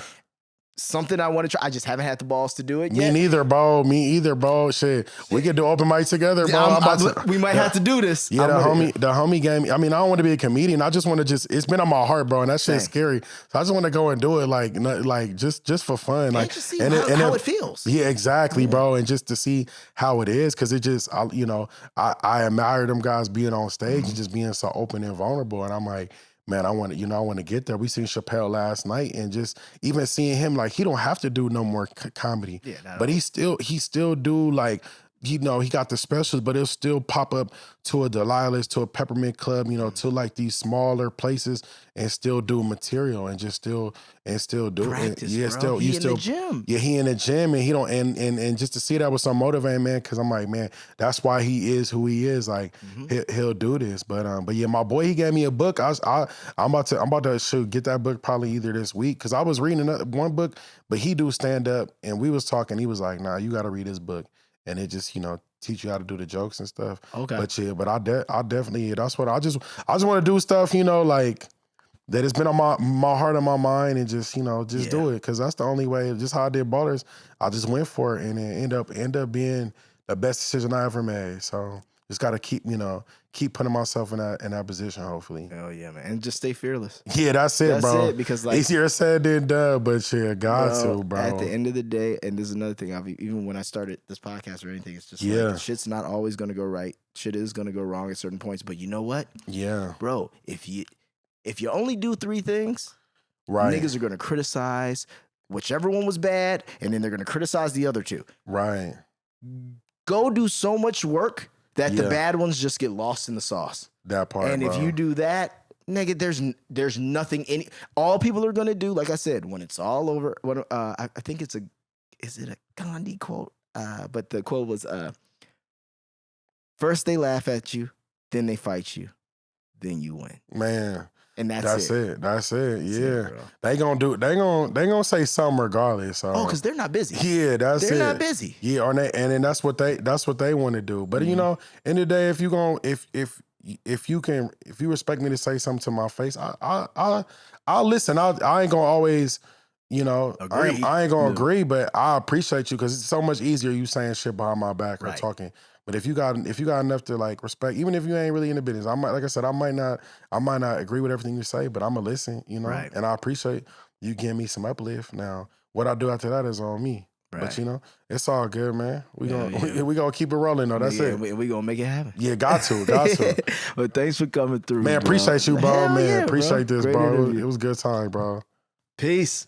Something I want to try. I just haven't had the balls to do it yet. Me either, bro. Shit, we could do open mic together, bro. We might have to do this. Yeah, the homie game. I mean, I don't want to be a comedian. I just want to it's been on my heart, bro, and that shit's scary. So I just want to go and do it, like just for fun, like just see how it feels. Yeah, exactly, bro, and just to see how it is, because it just, I admire them guys being on stage and just being so open and vulnerable, and I'm like, man, I want to get there. We seen Chappelle last night, and just even seeing him, like, he don't have to do no more comedy, but he still do like, he got the specials, but it'll still pop up to a Delilah's, to a Peppermint Club, to like these smaller places, and still do material and still do practice, it. Bro. He in the gym. Yeah, he in the gym, and he don't and just to see that was so motivating, man. Because I'm like, man, that's why he is who he is. Like he'll do this. But yeah, my boy, he gave me a book. I'm about to get that book probably either this week, because I was reading one book, but he do stand up, and we was talking. He was like, nah, you got to read this book. And it just, teach you how to do the jokes and stuff. Okay. But yeah, but I definitely, that's what I just want to do stuff, like that has been on my heart and my mind, and just, do it. Cause that's the only way. Just how I did Ballers, I just went for it, and it end up being the best decision I ever made. So just got to keep putting myself in that position, hopefully. Hell yeah, man. And just stay fearless. Yeah, that's it, bro. That's it, because like, easier said than done, but yeah, bro. At the end of the day, and this is another thing, even when I started this podcast or anything, it's just like, shit's not always going to go right. Shit is going to go wrong at certain points, but you know what? Yeah. Bro, if you only do 3 things, right, niggas are going to criticize whichever one was bad, and then they're going to criticize the other 2. Right. Go do so much work that the bad ones just get lost in the sauce. That part, and bro. if you do that, nigga, there's nothing all people are gonna do, like I said, when it's all over. I think is it a Gandhi quote? But the quote was, first they laugh at you, then they fight you, then you win. Man. And that's it. That's it. Yeah. They gonna say something regardless. So. Oh, because they're not busy. Yeah, they're not busy. Yeah, and then that's what they want to do. But end of the day, if you respect me to say something to my face, I'll listen. I ain't gonna always, agree. I ain't gonna agree, but I appreciate you, because it's so much easier you saying shit behind my back or talking. But if you got enough to like respect, even if you ain't really in the business, I might not agree with everything you say, but I'm gonna listen, Right. And I appreciate you giving me some uplift. Now, what I do after that is on me. Right. But it's all good, man. We gonna keep it rolling though. That's it. We gonna make it happen. Yeah, got to. But thanks for coming through, man. Bro. Appreciate you, bro. Hell man, yeah, appreciate bro. this, Great bro. interview. It was a good time, bro. Peace.